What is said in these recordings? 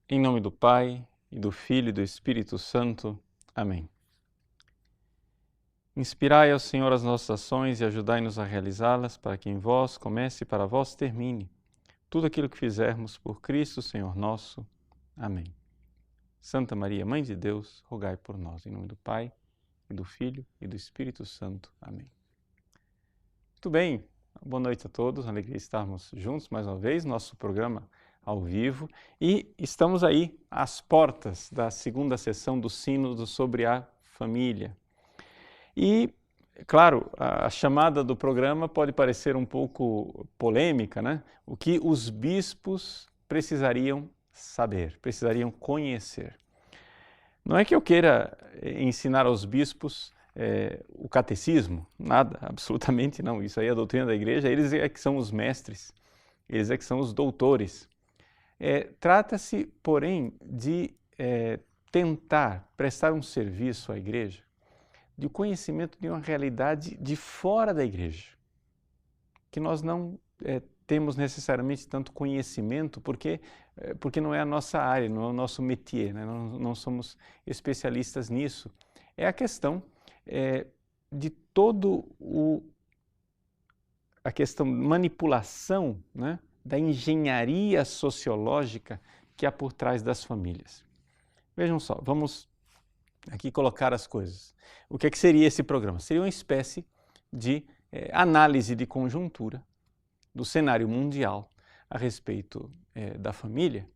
Em nome do Pai, e do Filho e do Espírito Santo. Amém. Inspirai ao Senhor as nossas ações e ajudai-nos a realizá-las, para que em vós comece e para vós termine tudo aquilo que fizermos por Cristo, Senhor nosso. Amém. Santa Maria, Mãe de Deus, rogai por nós. Em nome do Pai, e do Filho e do Espírito Santo. Amém. Muito bem, boa noite a todos, alegria estarmos juntos mais uma vez, nosso programa ao vivo, e estamos aí às portas da segunda sessão do Sínodo sobre a família. E, claro, a chamada do programa pode parecer um pouco polêmica, né? O que os bispos precisariam saber, precisariam conhecer. Não é que eu queira ensinar aos bispos o catecismo, nada, absolutamente não. Isso aí é a doutrina da igreja, eles é que são os mestres, eles é que são os doutores. Trata-se, porém, de tentar prestar um serviço à igreja de conhecimento de uma realidade de fora da igreja, que nós não temos necessariamente tanto conhecimento, porque não é a nossa área, não é o nosso métier, né? Não somos especialistas nisso. É a questão de a questão de manipulação, né, da engenharia sociológica que há por trás das famílias. Vejam só, vamos aqui colocar as coisas. O que seria esse programa? Seria uma espécie de análise de conjuntura do cenário mundial a respeito da família.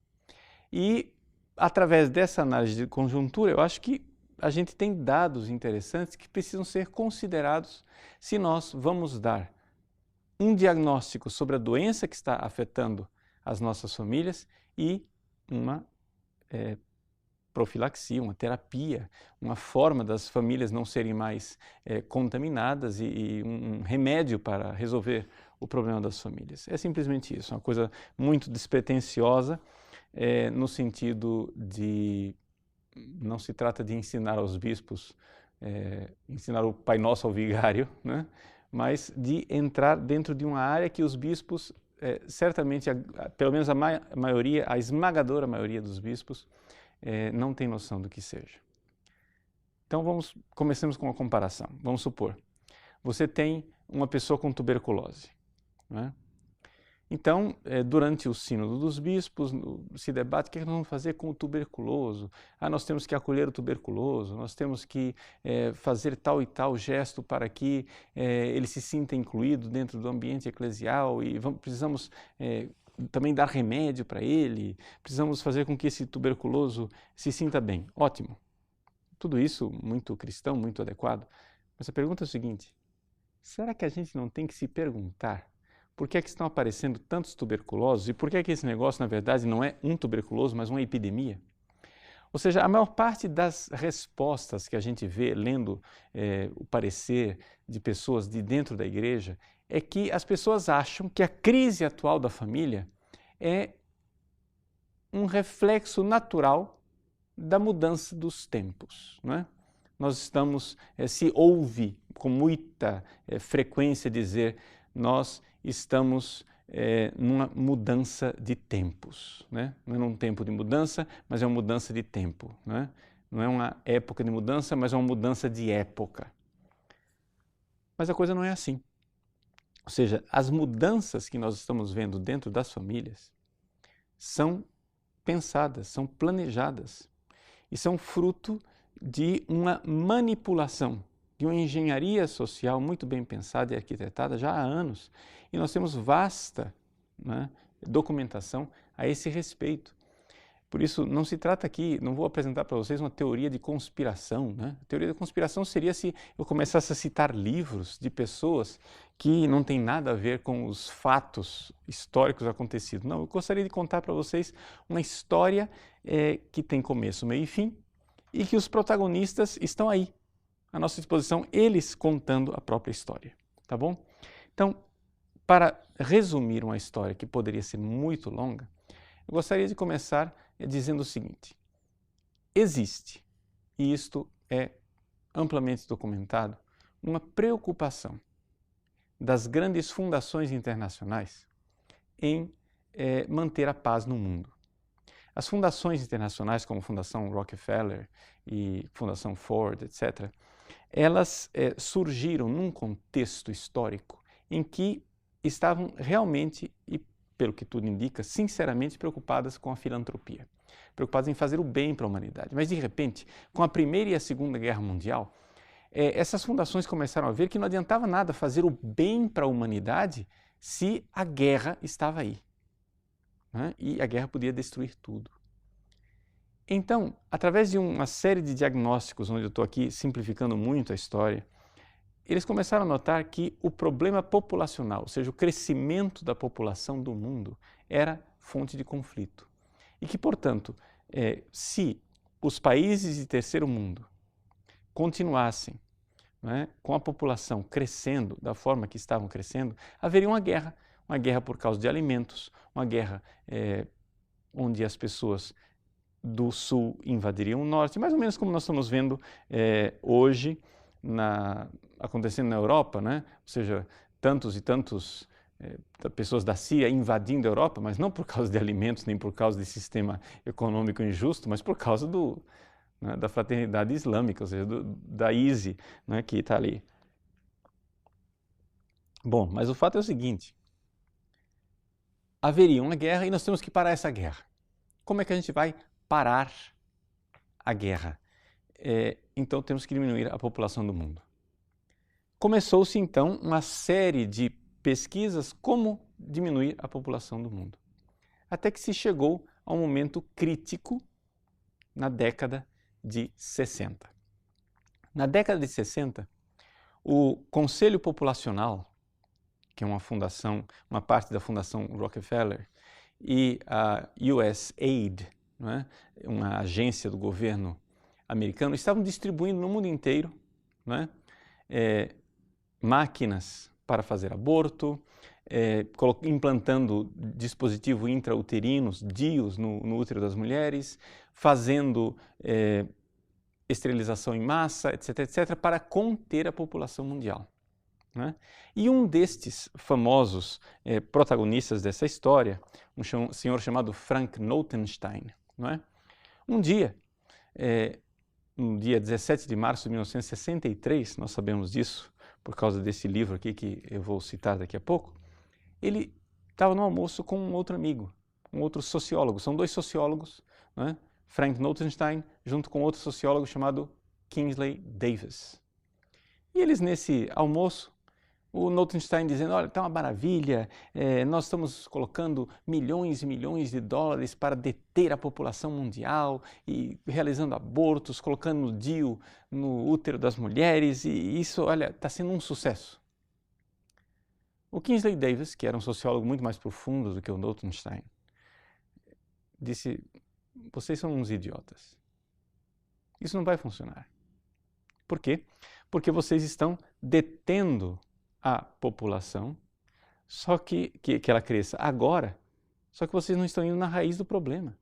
E, através dessa análise de conjuntura, eu acho que a gente tem dados interessantes que precisam ser considerados se nós vamos dar um diagnóstico sobre a doença que está afetando as nossas famílias e uma profilaxia, uma terapia, uma forma das famílias não serem mais contaminadas e um remédio para resolver o problema das famílias. É simplesmente isso, uma coisa muito despretensiosa, no sentido de não se trata de ensinar aos bispos, ensinar o Pai Nosso ao vigário, né? Mas de entrar dentro de uma área que os bispos, certamente, pelo menos a maioria, a esmagadora maioria dos bispos, não tem noção do que seja. Então comecemos com uma comparação. Vamos supor, você tem uma pessoa com tuberculose, né? Então, durante o sínodo dos bispos, se debate o que nós vamos fazer com o tuberculoso. Nós temos que acolher o tuberculoso, nós temos que fazer tal e tal gesto para que ele se sinta incluído dentro do ambiente eclesial e precisamos também dar remédio para ele, precisamos fazer com que esse tuberculoso se sinta bem. Ótimo. Tudo isso muito cristão, muito adequado. Mas a pergunta é o seguinte: será que a gente não tem que se perguntar por que estão aparecendo tantos tuberculosos e por que esse negócio, na verdade, não é um tuberculoso, mas uma epidemia? Ou seja, a maior parte das respostas que a gente vê lendo o parecer de pessoas de dentro da igreja é que as pessoas acham que a crise atual da família é um reflexo natural da mudança dos tempos, não é? Nós estamos, se ouve com muita frequência dizer, nós estamos numa mudança de tempos, né? Não é um tempo de mudança, mas é uma mudança de tempo, né? Não é uma época de mudança, mas é uma mudança de época. Mas a coisa não é assim. Ou seja, as mudanças que nós estamos vendo dentro das famílias são pensadas, são planejadas e são fruto de uma manipulação, de uma engenharia social muito bem pensada e arquitetada já há anos. E nós temos vasta, né, documentação a esse respeito. Por isso, não se trata aqui, não vou apresentar para vocês uma teoria de conspiração, né? A teoria da conspiração seria se eu começasse a citar livros de pessoas que não têm nada a ver com os fatos históricos acontecidos. Não, eu gostaria de contar para vocês uma história que tem começo, meio e fim e que os protagonistas estão aí, à nossa disposição, eles contando a própria história, tá bom? Então, para resumir uma história que poderia ser muito longa, eu gostaria de começar dizendo o seguinte: existe, e isto é amplamente documentado, uma preocupação das grandes fundações internacionais em manter a paz no mundo. As fundações internacionais, como a Fundação Rockefeller e Fundação Ford, etc., elas surgiram num contexto histórico em que estavam realmente, e pelo que tudo indica, sinceramente preocupadas com a filantropia, preocupadas em fazer o bem para a humanidade. Mas, de repente, com a Primeira e a Segunda Guerra Mundial, essas fundações começaram a ver que não adiantava nada fazer o bem para a humanidade se a guerra estava aí, né? E a guerra podia destruir tudo. Então, através de uma série de diagnósticos, onde eu estou aqui simplificando muito a história, eles começaram a notar que o problema populacional, ou seja, o crescimento da população do mundo, era fonte de conflito. E que, portanto, se os países de terceiro mundo continuassem, né, com a população crescendo da forma que estavam crescendo, haveria uma guerra por causa de alimentos, uma guerra onde as pessoas do sul invadiriam o norte, mais ou menos como nós estamos vendo hoje acontecendo na Europa, né? Ou seja, tantos e tantos pessoas da Síria invadindo a Europa, mas não por causa de alimentos, nem por causa de sistema econômico injusto, mas por causa da fraternidade islâmica, ou seja, da ISI, né, que está ali. Bom, mas o fato é o seguinte, haveria uma guerra e nós temos que parar essa guerra. Como é que a gente vai parar a guerra? Então temos que diminuir a população do mundo. Começou-se então uma série de pesquisas como diminuir a população do mundo. Até que se chegou a um momento crítico na década de 60. Na década de 60, o Conselho Populacional, que é uma parte da Fundação Rockefeller, e a USAID, né, uma agência do governo americano, estavam distribuindo no mundo inteiro, né, máquinas para fazer aborto, implantando dispositivos intrauterinos, DIUs, no útero das mulheres, fazendo esterilização em massa, etc., etc., para conter a população mundial, né? E um destes famosos protagonistas dessa história, um senhor chamado Frank Notenstein, não é? Um dia, no dia 17 de março de 1963, nós sabemos disso por causa desse livro aqui que eu vou citar daqui a pouco, ele estava no almoço com um outro amigo, um outro sociólogo. São dois sociólogos, não é? Frank Notenstein, junto com outro sociólogo chamado Kingsley Davis. E eles, nesse almoço, o Notenstein dizendo, olha, está uma maravilha, nós estamos colocando milhões e milhões de dólares para deter a população mundial e realizando abortos, colocando DIU no útero das mulheres e isso, olha, está sendo um sucesso. O Kingsley Davis, que era um sociólogo muito mais profundo do que o Notenstein, disse, vocês são uns idiotas. Isso não vai funcionar. Por quê? Porque vocês estão detendo a população, só que ela cresça agora, só que vocês não estão indo na raiz do problema.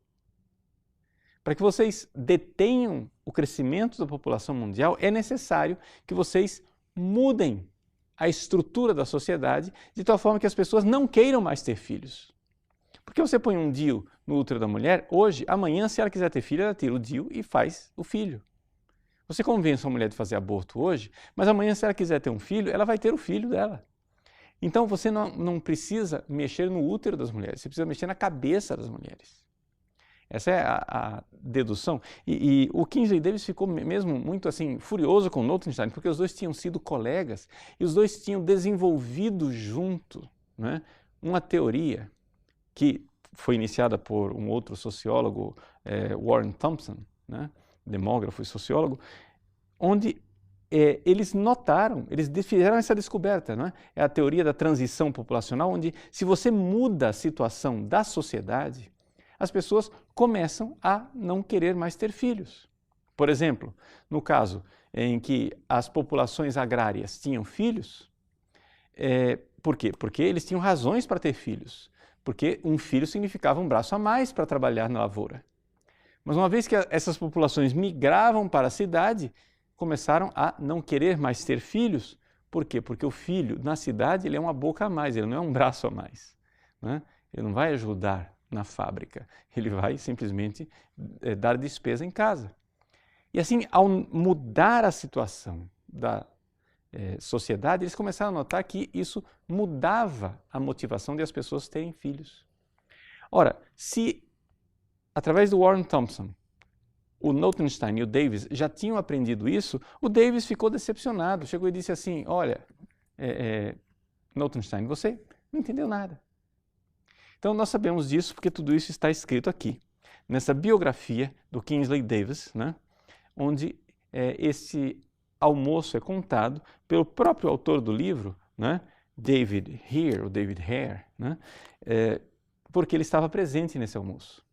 Para que vocês detenham o crescimento da população mundial, é necessário que vocês mudem a estrutura da sociedade de tal forma que as pessoas não queiram mais ter filhos. Porque você põe um DIU no útero da mulher, hoje, amanhã, se ela quiser ter filho, ela tira o DIU e faz o filho. Você convence uma mulher de fazer aborto hoje, mas amanhã, se ela quiser ter um filho, ela vai ter o filho dela. Então, você não precisa mexer no útero das mulheres, você precisa mexer na cabeça das mulheres. Essa é a dedução. E o Kingsley Davis ficou mesmo muito assim furioso com o Notenstein, porque os dois tinham sido colegas e os dois tinham desenvolvido junto, né, uma teoria que foi iniciada por um outro sociólogo, Warren Thompson, né, demógrafo e sociólogo, onde eles notaram, eles fizeram essa descoberta, né? É a teoria da transição populacional, onde se você muda a situação da sociedade, as pessoas começam a não querer mais ter filhos. Por exemplo, no caso em que as populações agrárias tinham filhos, por quê? Porque eles tinham razões para ter filhos, porque um filho significava um braço a mais para trabalhar na lavoura. Mas uma vez que essas populações migravam para a cidade, começaram a não querer mais ter filhos. Por quê? Porque o filho na cidade ele é uma boca a mais, ele não é um braço a mais, né? Ele não vai ajudar na fábrica, ele vai simplesmente dar despesa em casa. E assim, ao mudar a situação da sociedade, eles começaram a notar que isso mudava a motivação de as pessoas terem filhos. Ora, se através do Warren Thompson, o Notenstein e o Davis já tinham aprendido isso, o Davis ficou decepcionado, chegou e disse assim, olha, Notenstein, você não entendeu nada. Então nós sabemos disso porque tudo isso está escrito aqui, nessa biografia do Kingsley Davis, né, onde esse almoço é contado pelo próprio autor do livro, né, David Hare, ou David Hare, né, porque ele estava presente nesse almoço.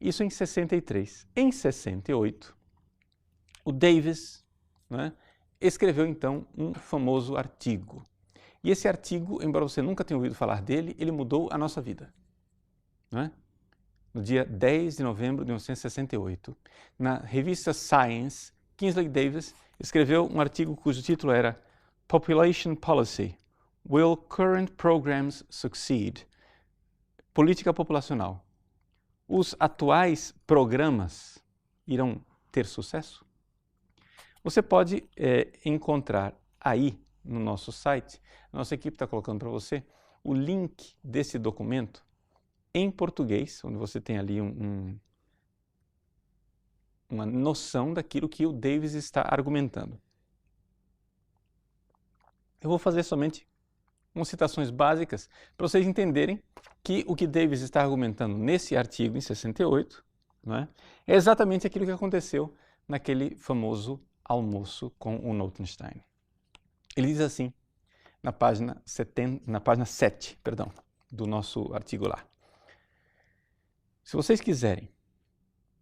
Isso em 63. Em 68, o Davis, né, escreveu então um famoso artigo. E esse artigo, embora você nunca tenha ouvido falar dele, ele mudou a nossa vida. Né? No dia 10 de novembro de 1968, na revista Science, Kingsley Davis escreveu um artigo cujo título era Population Policy, Will Current Programs Succeed? Política populacional. Os atuais programas irão ter sucesso? Você pode encontrar aí no nosso site, a nossa equipe está colocando para você, o link desse documento em português, onde você tem ali uma noção daquilo que o Davis está argumentando. Eu vou fazer somente umas citações básicas para vocês entenderem que o que Davis está argumentando nesse artigo em 68, não é exatamente aquilo que aconteceu naquele famoso almoço com o Notenstein. Ele diz assim, na página 7, do nosso artigo lá. Se vocês quiserem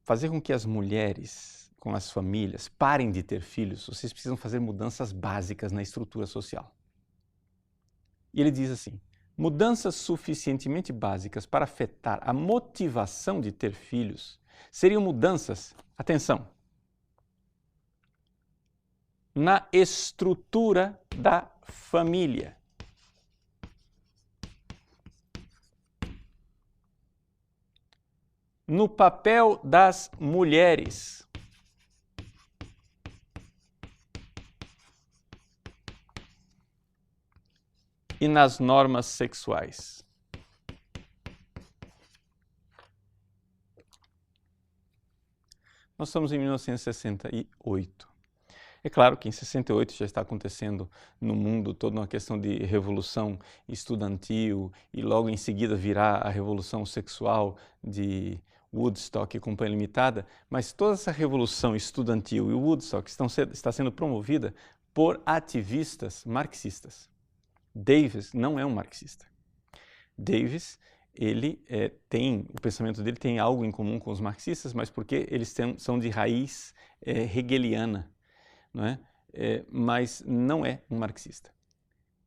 fazer com que as mulheres, com as famílias, parem de ter filhos, vocês precisam fazer mudanças básicas na estrutura social. E ele diz assim, mudanças suficientemente básicas para afetar a motivação de ter filhos seriam mudanças, atenção, na estrutura da família. No papel das mulheres. E nas normas sexuais. Nós estamos em 1968. É claro que em 68 já está acontecendo no mundo toda uma questão de revolução estudantil e logo em seguida virá a revolução sexual de Woodstock e Companhia Limitada, mas toda essa revolução estudantil e Woodstock está sendo promovida por ativistas marxistas. Davis não é um marxista. Davis, o pensamento dele tem algo em comum com os marxistas, mas porque eles são de raiz hegeliana. Não é? Mas não é um marxista.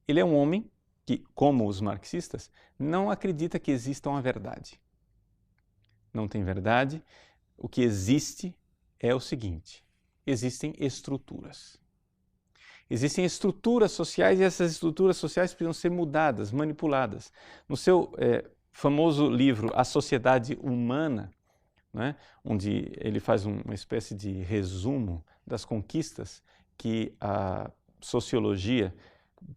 Ele é um homem que, como os marxistas, não acredita que exista uma verdade. Não tem verdade. O que existe é o seguinte, existem estruturas. Existem estruturas sociais e essas estruturas sociais precisam ser mudadas, manipuladas. No seu famoso livro A Sociedade Humana, né, onde ele faz uma espécie de resumo das conquistas que a sociologia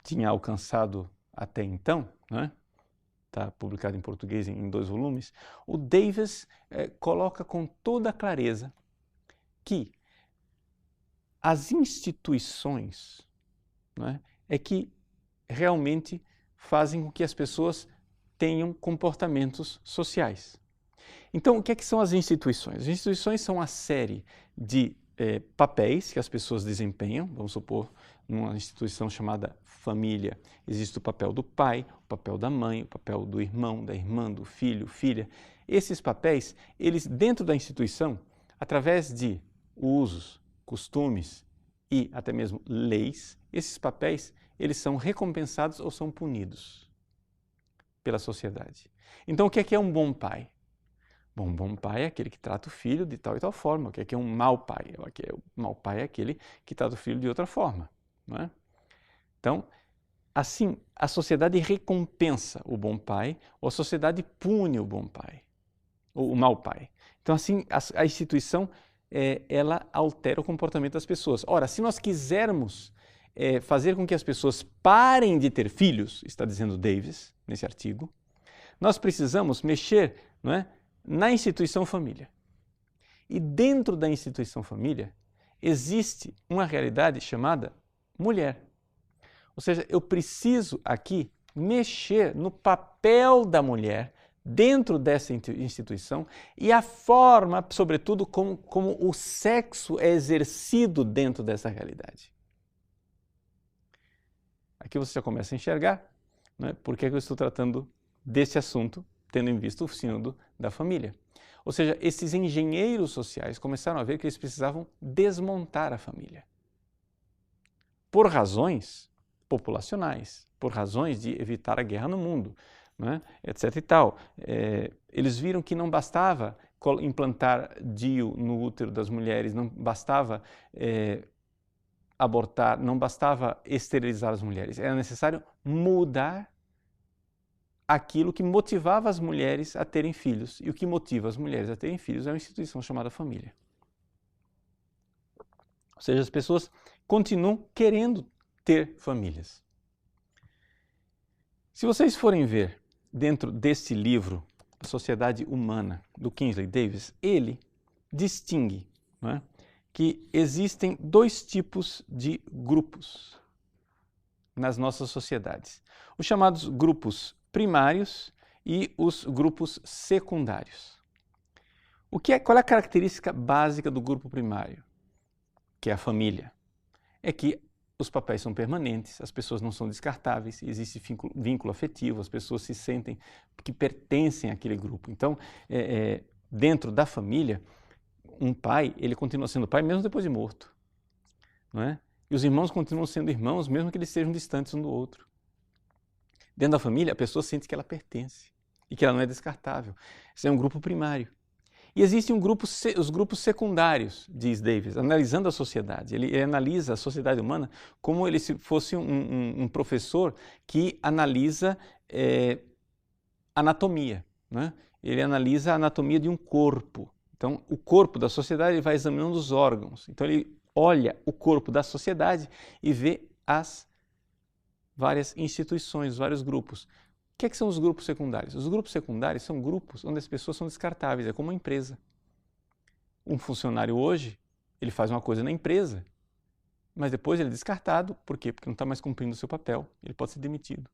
tinha alcançado até então, né? Está publicado em português em 2 volumes, o Davis coloca com toda clareza que as instituições, né, é que realmente fazem com que as pessoas tenham comportamentos sociais. Então, o que é que são as instituições? As instituições são uma série de papéis que as pessoas desempenham. Vamos supor, numa instituição chamada família, existe o papel do pai, o papel da mãe, o papel do irmão, da irmã, do filho, filha. Esses papéis, eles dentro da instituição, através de usos, costumes e até mesmo leis, esses papéis, eles são recompensados ou são punidos pela sociedade. Então, o que é um bom pai? Bom, um bom pai é aquele que trata o filho de tal e tal forma. O que é um mau pai? O mau pai é aquele que trata o filho de outra forma. Não é? Então, assim, a sociedade recompensa o bom pai ou a sociedade pune o bom pai, ou o mau pai. Então, assim, a instituição, ela altera o comportamento das pessoas. Ora, se nós quisermos fazer com que as pessoas parem de ter filhos, está dizendo Davis nesse artigo, nós precisamos mexer, não é, na instituição família. E dentro da instituição família existe uma realidade chamada mulher. Ou seja, eu preciso aqui mexer no papel da mulher dentro dessa instituição e a forma, sobretudo, como o sexo é exercido dentro dessa realidade. Aqui você já começa a enxergar, né, por que eu estou tratando desse assunto, tendo em vista o sínodo da família. Ou seja, esses engenheiros sociais começaram a ver que eles precisavam desmontar a família. Por razões populacionais, por razões de evitar a guerra no mundo, né, etc. e tal. Eles viram que não bastava implantar DIU no útero das mulheres, não bastava abortar, não bastava esterilizar as mulheres. Era necessário mudar aquilo que motivava as mulheres a terem filhos. E o que motiva as mulheres a terem filhos é uma instituição chamada família. Ou seja, as pessoas continuam querendo ter famílias. Se vocês forem ver dentro deste livro, A Sociedade Humana, do Kingsley Davis, ele distingue, não é, que existem dois tipos de grupos nas nossas sociedades. Os chamados grupos primários e os grupos secundários. Qual é a característica básica do grupo primário? Que é a família. É que os papéis são permanentes, as pessoas não são descartáveis, existe vínculo afetivo, as pessoas se sentem que pertencem àquele grupo. Então, dentro da família, um pai, ele continua sendo pai mesmo depois de morto, não é? E os irmãos continuam sendo irmãos mesmo que eles estejam distantes um do outro. Dentro da família, a pessoa sente que ela pertence e que ela não é descartável. Esse é um grupo primário. E existem os grupos secundários, diz Davis, analisando a sociedade. Ele analisa a sociedade humana como ele se fosse um professor que analisa anatomia, né? Ele analisa a anatomia de um corpo. Então, o corpo da sociedade, ele vai examinando os órgãos. Então, ele olha o corpo da sociedade e vê as várias instituições, vários grupos. O que são os grupos secundários? Os grupos secundários são grupos onde as pessoas são descartáveis, é como uma empresa. Um funcionário hoje, ele faz uma coisa na empresa, mas depois ele é descartado. Por quê? Porque não está mais cumprindo o seu papel, ele pode ser demitido.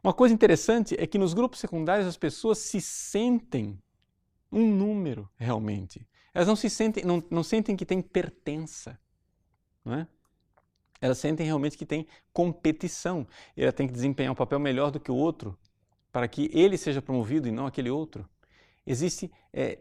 Uma coisa interessante é que nos grupos secundários as pessoas se sentem um número realmente. Elas não sentem que têm pertença, não é? Elas sentem realmente que tem competição. Ela tem que desempenhar um papel melhor do que o outro para que ele seja promovido e não aquele outro. Existe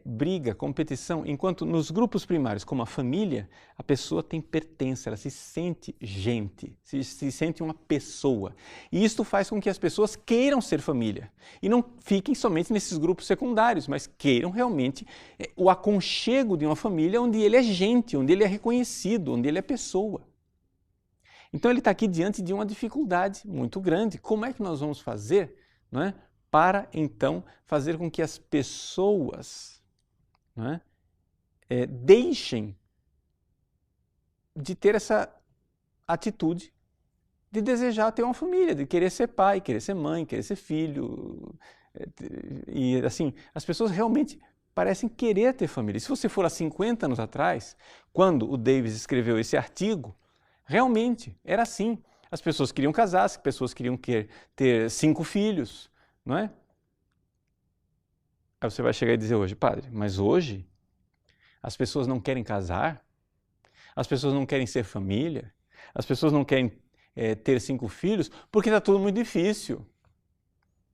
briga, competição, enquanto nos grupos primários, como a família, a pessoa tem pertença, ela se sente gente, se sente uma pessoa. E isto faz com que as pessoas queiram ser família e não fiquem somente nesses grupos secundários, mas queiram realmente o aconchego de uma família onde ele é gente, onde ele é reconhecido, onde ele é pessoa. Então ele está aqui diante de uma dificuldade muito grande. Como é que nós vamos fazer, não é, para então fazer com que as pessoas, não é, deixem de ter essa atitude de desejar ter uma família, de querer ser pai, querer ser mãe, querer ser filho. E assim, as pessoas realmente parecem querer ter família. E se você for há 50 anos atrás, quando o Davis escreveu esse artigo, realmente era assim. As pessoas queriam casar, as pessoas queriam ter 5 filhos, não é? Aí você vai chegar e dizer hoje, padre, mas hoje as pessoas não querem casar, as pessoas não querem ser família, as pessoas não querem ter 5 filhos porque está tudo muito difícil.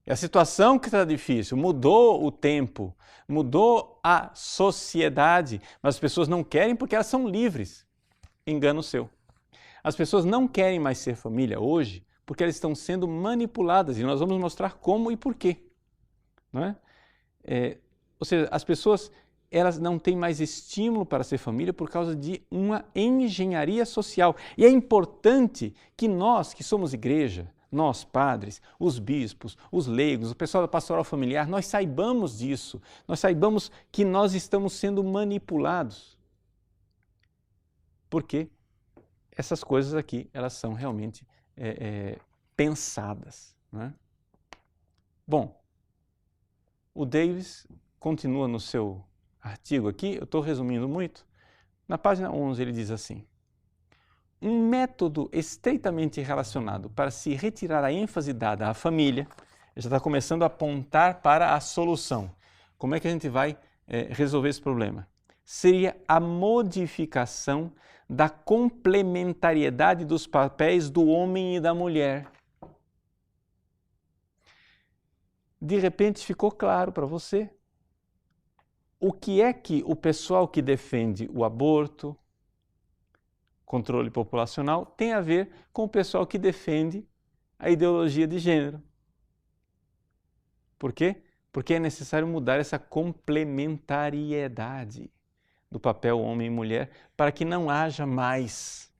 É a situação que está difícil, mudou o tempo, mudou a sociedade, mas as pessoas não querem porque elas são livres. Engano seu. As pessoas não querem mais ser família hoje porque elas estão sendo manipuladas e nós vamos mostrar como e por quê. Não é? Ou seja, as pessoas elas não têm mais estímulo para ser família por causa de uma engenharia social. E é importante que nós, que somos igreja, nós, padres, os bispos, os leigos, o pessoal da pastoral familiar, nós saibamos disso, nós saibamos que nós estamos sendo manipulados. Porque essas coisas aqui, elas são realmente pensadas, né? Bom, o Davis continua no seu artigo aqui, eu estou resumindo muito. Na página 11 ele diz assim: um método estreitamente relacionado para se retirar a ênfase dada à família, ele já está começando a apontar para a solução. Como é que a gente vai resolver esse problema? Seria a modificação da complementariedade dos papéis do homem e da mulher. De repente ficou claro para você o que é que o pessoal que defende o aborto, controle populacional, tem a ver com o pessoal que defende a ideologia de gênero. Por quê? Porque é necessário mudar essa complementariedade do papel homem e mulher para que não haja mais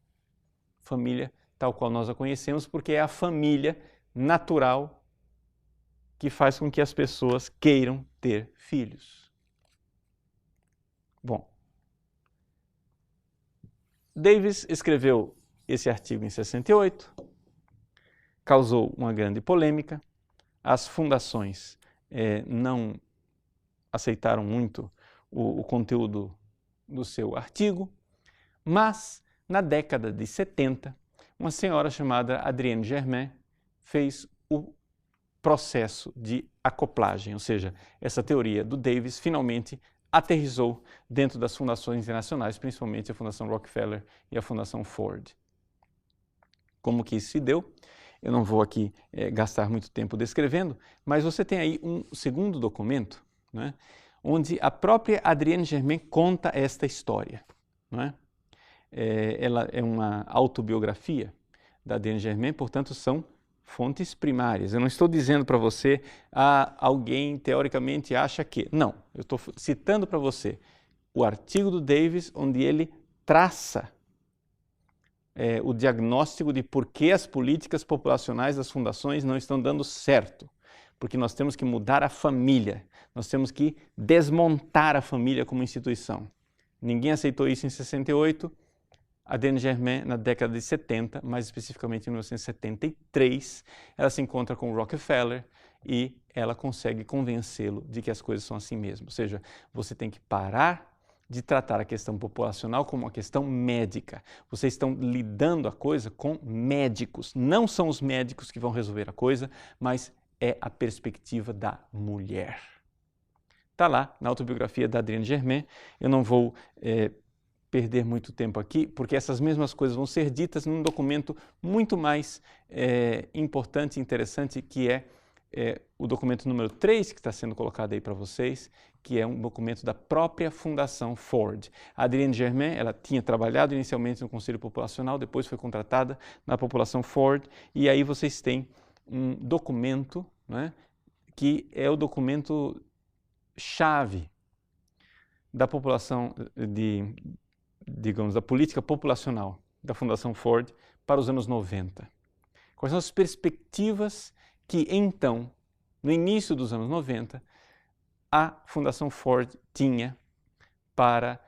família tal qual nós a conhecemos, porque é a família natural que faz com que as pessoas queiram ter filhos. Bom, Davis escreveu esse artigo em 68, causou uma grande polêmica, as fundações não aceitaram muito o conteúdo do seu artigo, mas na década de 70, uma senhora chamada Adrienne Germain fez o processo de acoplagem, ou seja, essa teoria do Davis finalmente aterrissou dentro das fundações internacionais, principalmente a Fundação Rockefeller e a Fundação Ford. Como que isso se deu? Eu não vou aqui gastar muito tempo descrevendo, mas você tem aí um segundo documento, né, onde a própria Adrienne Germain conta esta história. Né? Ela é uma autobiografia da Adrienne Germain, portanto são fontes primárias. Eu não estou dizendo para você, alguém teoricamente acha que... Não, eu estou citando para você o artigo do Davis, onde ele traça o diagnóstico de por que as políticas populacionais das fundações não estão dando certo. Porque nós temos que mudar a família, nós temos que desmontar a família como instituição. Ninguém aceitou isso em 68, Adrienne Germain, na década de 70, mais especificamente em 1973, ela se encontra com Rockefeller e ela consegue convencê-lo de que as coisas são assim mesmo. Ou seja, você tem que parar de tratar a questão populacional como uma questão médica. Vocês estão lidando a coisa com médicos. Não são os médicos que vão resolver a coisa, mas é a perspectiva da mulher. Está lá na autobiografia da Adrienne Germain. Eu não vou perder muito tempo aqui, porque essas mesmas coisas vão ser ditas num documento muito mais importante e interessante, que é o documento número 3, que está sendo colocado aí para vocês, que é um documento da própria Fundação Ford. A Adrienne Germain, ela tinha trabalhado inicialmente no Conselho Populacional, depois foi contratada na População Ford, e aí vocês têm um documento, né, que é o documento chave da população digamos, da política populacional da Fundação Ford para os anos 90. Quais são as perspectivas que, então, no início dos anos 90, a Fundação Ford tinha para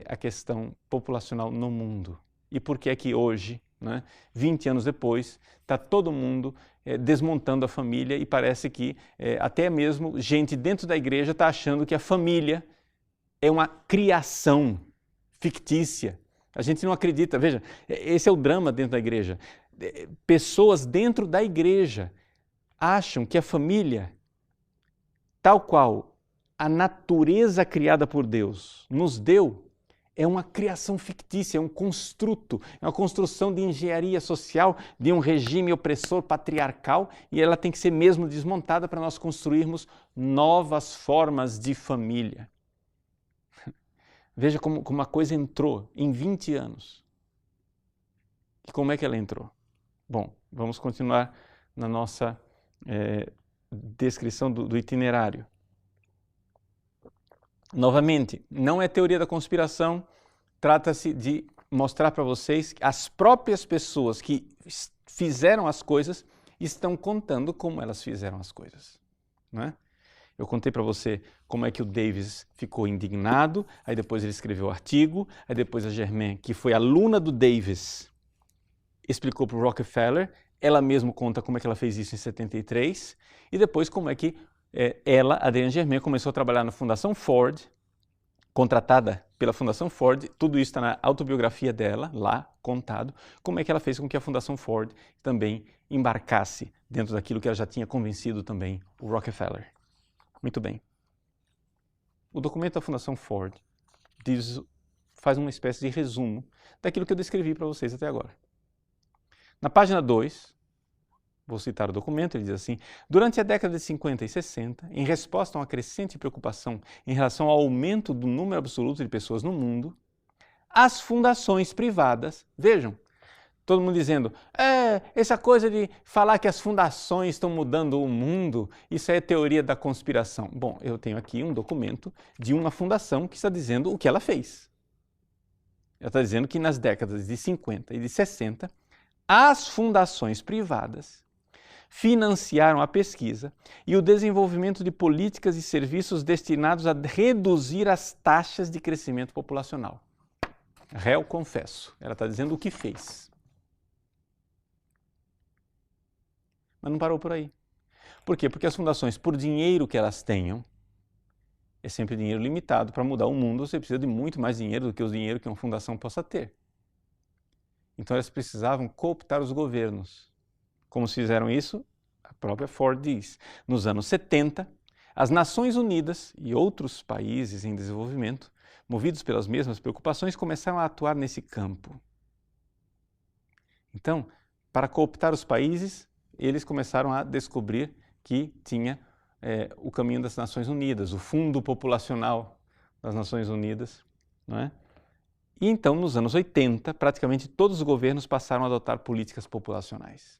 a questão populacional no mundo? E por que é que hoje, né, 20 anos depois, está todo mundo desmontando a família e parece que até mesmo gente dentro da igreja está achando que a família é uma criação fictícia. A gente não acredita. Veja, esse é o drama dentro da igreja. Pessoas dentro da igreja acham que a família, tal qual a natureza criada por Deus nos deu, é uma criação fictícia, é um construto, é uma construção de engenharia social de um regime opressor patriarcal, e ela tem que ser mesmo desmontada para nós construirmos novas formas de família. Veja como a coisa entrou em 20 anos. E como é que ela entrou? Bom, vamos continuar na nossa descrição do itinerário. Novamente, não é teoria da conspiração, trata-se de mostrar para vocês que as próprias pessoas que fizeram as coisas, estão contando como elas fizeram as coisas, não é? Eu contei para você como é que o Davis ficou indignado, aí depois ele escreveu o artigo, aí depois a Germain, que foi aluna do Davis, explicou para o Rockefeller, ela mesma conta como é que ela fez isso em 73, e depois como é que ela, Adrienne Germain, começou a trabalhar na Fundação Ford, contratada pela Fundação Ford, tudo isso está na autobiografia dela, lá, contado, como é que ela fez com que a Fundação Ford também embarcasse dentro daquilo que ela já tinha convencido também o Rockefeller. Muito bem. O documento da Fundação Ford faz uma espécie de resumo daquilo que eu descrevi para vocês até agora. Na página 2, vou citar o documento, ele diz assim: durante a década de 50 e 60, em resposta a uma crescente preocupação em relação ao aumento do número absoluto de pessoas no mundo, as fundações privadas, vejam, todo mundo dizendo, essa coisa de falar que as fundações estão mudando o mundo, isso é teoria da conspiração. Bom, eu tenho aqui um documento de uma fundação que está dizendo o que ela fez. Ela está dizendo que nas décadas de 50 e de 60, as fundações privadas financiaram a pesquisa e o desenvolvimento de políticas e serviços destinados a reduzir as taxas de crescimento populacional. Réu confesso, ela está dizendo o que fez. Mas não parou por aí. Por quê? Porque as fundações, por dinheiro que elas tenham, é sempre dinheiro limitado. Para mudar o mundo, você precisa de muito mais dinheiro do que o dinheiro que uma fundação possa ter. Então elas precisavam cooptar os governos. Como se fizeram isso? A própria Ford diz. Nos anos 70, as Nações Unidas e outros países em desenvolvimento, movidos pelas mesmas preocupações, começaram a atuar nesse campo. Então, para cooptar os países, eles começaram a descobrir que tinha o caminho das Nações Unidas, o Fundo Populacional das Nações Unidas, não é? E então, nos anos 80, praticamente todos os governos passaram a adotar políticas populacionais.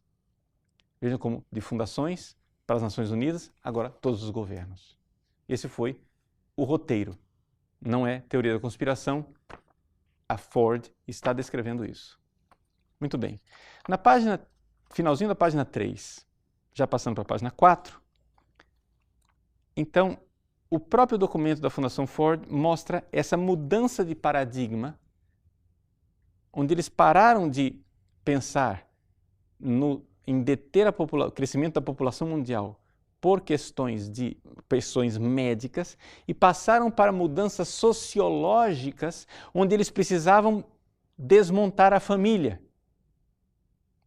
Vejam como, de fundações para as Nações Unidas, agora todos os governos. Esse foi o roteiro. Não é teoria da conspiração, a Ford está descrevendo isso. Muito bem. Na página, finalzinho da página 3, já passando para a página 4, então, o próprio documento da Fundação Ford mostra essa mudança de paradigma, onde eles pararam de pensar em deter o crescimento da população mundial por questões médicas e passaram para mudanças sociológicas, onde eles precisavam desmontar a família.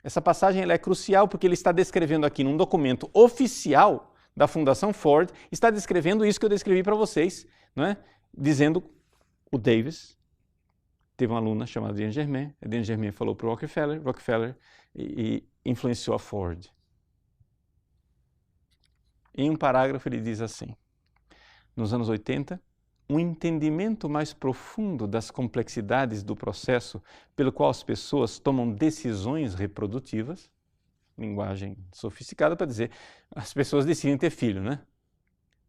Essa passagem ela é crucial porque ele está descrevendo aqui num documento oficial da Fundação Ford, está descrevendo isso que eu descrevi para vocês, não é? Dizendo o Davis teve uma aluna chamada Adrienne Germain, Adrienne Germain falou para o Rockefeller e influenciou a Ford. Em um parágrafo ele diz assim: nos anos 80, um entendimento mais profundo das complexidades do processo pelo qual as pessoas tomam decisões reprodutivas, linguagem sofisticada para dizer, as pessoas decidem ter filho, né?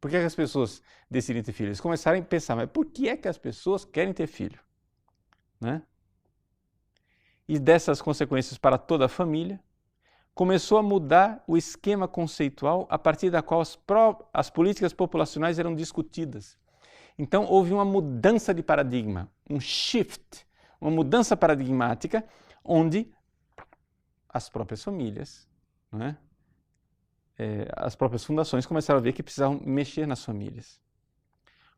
Por que as pessoas decidem ter filho? Eles começaram a pensar, mas por que é que as pessoas querem ter filho? Né? E dessas consequências para toda a família, começou a mudar o esquema conceitual a partir da qual as políticas populacionais eram discutidas. Então houve uma mudança de paradigma, um shift, uma mudança paradigmática, onde as próprias famílias, né, as próprias fundações começaram a ver que precisavam mexer nas famílias.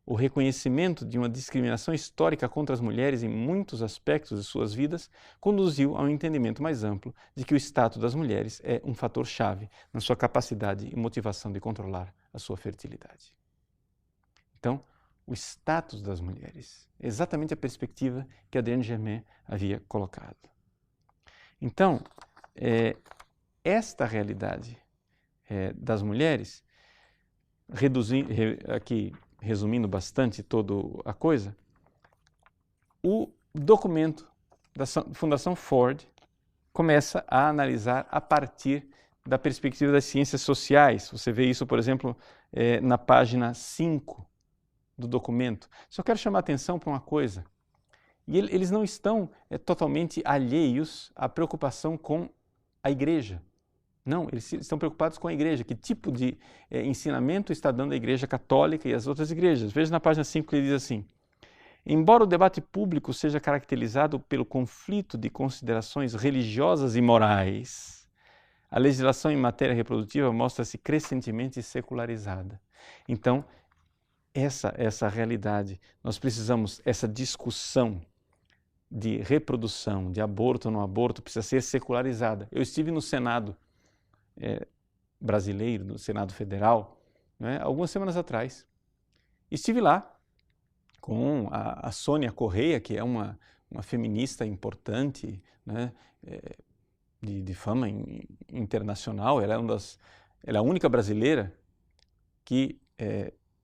O reconhecimento de uma discriminação histórica contra as mulheres em muitos aspectos de suas vidas conduziu a um entendimento mais amplo de que o status das mulheres é um fator-chave na sua capacidade e motivação de controlar a sua fertilidade. Então, o status das mulheres é exatamente a perspectiva que Adrienne Germain havia colocado. Então, esta realidade das mulheres, aqui resumindo bastante toda a coisa, o documento da Fundação Ford começa a analisar a partir da perspectiva das ciências sociais. Você vê isso, por exemplo, na página 5 do documento. Só quero chamar a atenção para uma coisa. E eles não estão totalmente alheios à preocupação com a igreja. Não, eles estão preocupados com a igreja. Que tipo de ensinamento está dando a igreja católica e as outras igrejas? Veja na página 5 que ele diz assim: embora o debate público seja caracterizado pelo conflito de considerações religiosas e morais, a legislação em matéria reprodutiva mostra-se crescentemente secularizada. Então, essa realidade, nós precisamos, essa discussão de reprodução, de aborto ou não aborto, precisa ser secularizada. Eu estive no Senado brasileiro, no Senado Federal, né, algumas semanas atrás. Estive lá com a Sônia Correia, que é uma feminista importante, né, de fama internacional. Ela é a única brasileira que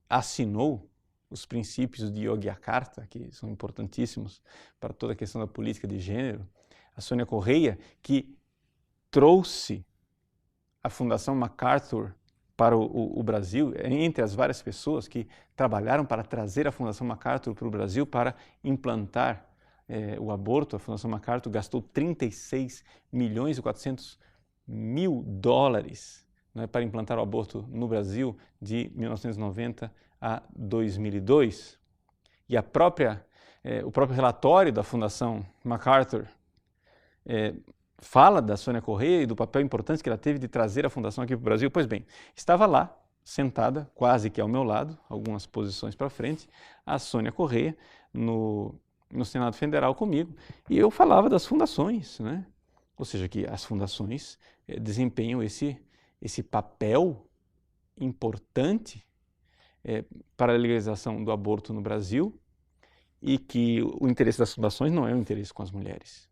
assinou os princípios de Yogyakarta, que são importantíssimos para toda a questão da política de gênero. A Sônia Correia, que trouxe a Fundação MacArthur para o Brasil, entre as várias pessoas que trabalharam para trazer a Fundação MacArthur para o Brasil para implantar o aborto. A Fundação MacArthur gastou 36 milhões e 400 mil dólares, né, para implantar o aborto no Brasil de 1990 a 2002. E o próprio relatório da Fundação MacArthur fala da Sônia Correia e do papel importante que ela teve de trazer a fundação aqui para o Brasil. Pois bem, estava lá, sentada, quase que ao meu lado, algumas posições para frente, a Sônia Correia no Senado Federal comigo, e eu falava das fundações, né? Ou seja, que as fundações desempenham esse papel importante para a legalização do aborto no Brasil, e que o interesse das fundações não é o interesse com as mulheres.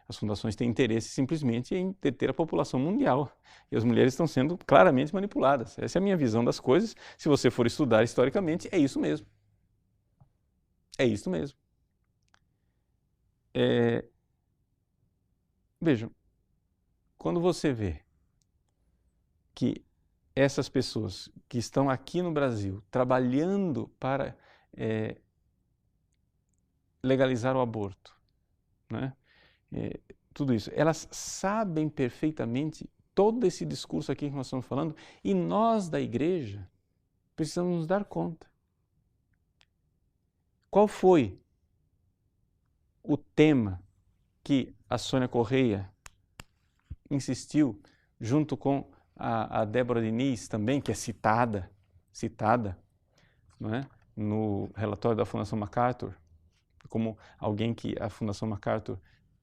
As fundações têm interesse simplesmente em deter a população mundial. E as mulheres estão sendo claramente manipuladas. Essa é a minha visão das coisas. Se você for estudar historicamente, é isso mesmo. É isso mesmo. Vejam, quando você vê que essas pessoas que estão aqui no Brasil trabalhando para legalizar o aborto, né? Tudo isso, elas sabem perfeitamente todo esse discurso aqui que nós estamos falando, e nós da igreja precisamos nos dar conta. Qual foi o tema que a Sônia Correia insistiu, junto com a Débora Diniz também, que é citada, não é? No relatório da Fundação MacArthur, como alguém que a Fundação MacArthur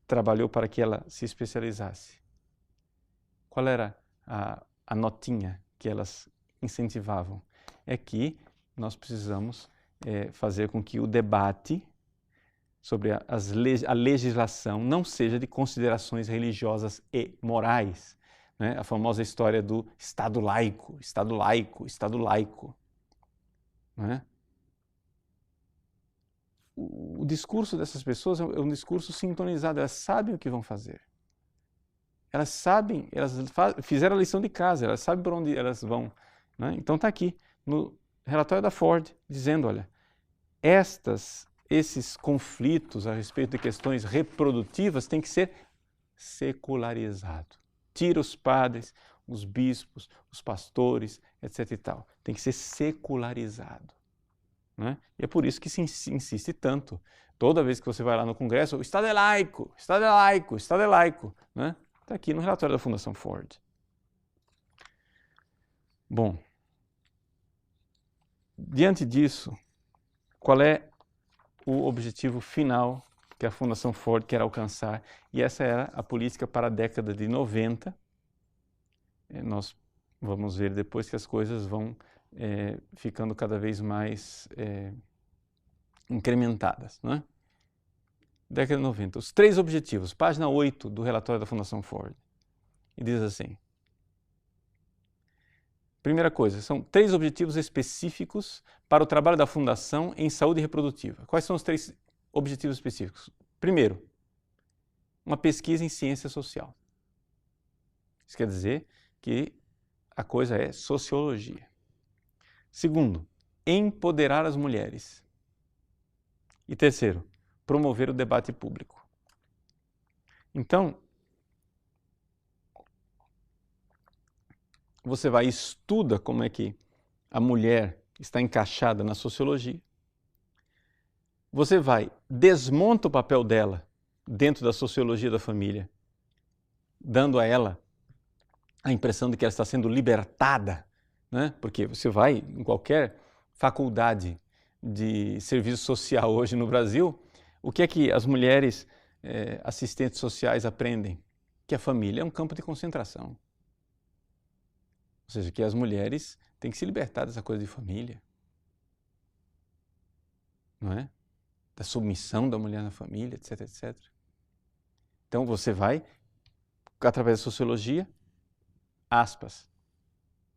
trabalhou para que ela se especializasse. Qual era a notinha que elas incentivavam? É que nós precisamos fazer com que o debate sobre a legislação não seja de considerações religiosas e morais, né? A famosa história do Estado laico, Estado laico, Estado laico, né? O discurso dessas pessoas é um discurso sintonizado, elas sabem o que vão fazer. Elas sabem, elas fizeram a lição de casa, elas sabem por onde elas vão, né? Então está aqui no relatório da Ford, dizendo, olha, esses conflitos a respeito de questões reprodutivas têm que ser secularizados. Tira os padres, os bispos, os pastores, etc. e tal. Tem que ser secularizado. Né? E é por isso que se insiste tanto. Toda vez que você vai lá no Congresso, o Estado é laico, Estado é laico, Estado é laico. Né? Está aqui no relatório da Fundação Ford. Bom, diante disso, qual é o objetivo final que a Fundação Ford quer alcançar? E essa era a política para a década de 90. Nós vamos ver depois que as coisas vão ficando cada vez mais incrementadas, né? Década de 90. Os 3 objetivos, página 8 do relatório da Fundação Ford. E diz assim: primeira coisa, são 3 objetivos específicos para o trabalho da Fundação em saúde reprodutiva. Quais são os 3 objetivos específicos? Primeiro, uma pesquisa em ciência social. Isso quer dizer que a coisa é sociologia. Segundo, empoderar as mulheres. E terceiro, promover o debate público. Então, você vai e estuda como é que a mulher está encaixada na sociologia, você vai, desmonta o papel dela dentro da sociologia da família, dando a ela a impressão de que ela está sendo libertada, né? Porque você vai em qualquer faculdade de serviço social hoje no Brasil, o que é que as mulheres assistentes sociais aprendem? Que a família é um campo de concentração. Ou seja, que as mulheres têm que se libertar dessa coisa de família, não é? Da submissão da mulher na família, etc, etc. Então você vai, através da sociologia, aspas,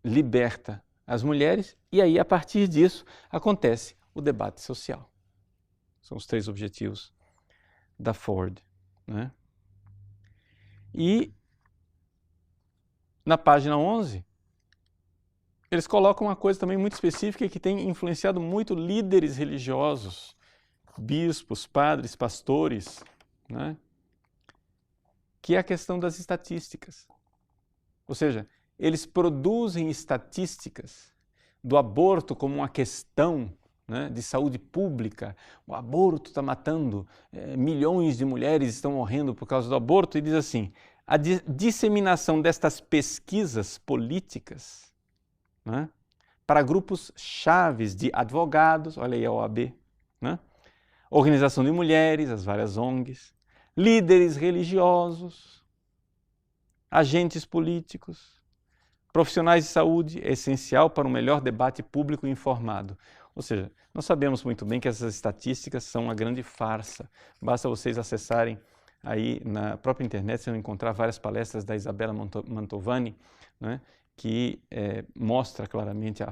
liberta as mulheres e aí, a partir disso, acontece o debate social. São os 3 objetivos da Ford, né? E na página 11, eles colocam uma coisa também muito específica que tem influenciado muito líderes religiosos, bispos, padres, pastores, né? Que é a questão das estatísticas. Ou seja, eles produzem estatísticas do aborto como uma questão, né, de saúde pública. O aborto está matando, milhões de mulheres estão morrendo por causa do aborto, e diz assim, a disseminação destas pesquisas políticas, né, para grupos chaves de advogados, olha aí a OAB, né, organização de mulheres, as várias ONGs, líderes religiosos, agentes políticos, profissionais de saúde, é essencial para um melhor debate público informado. Ou seja, nós sabemos muito bem que essas estatísticas são uma grande farsa. Basta vocês acessarem aí na própria internet, vocês vão encontrar várias palestras da Isabella Mantovani, né, que mostra claramente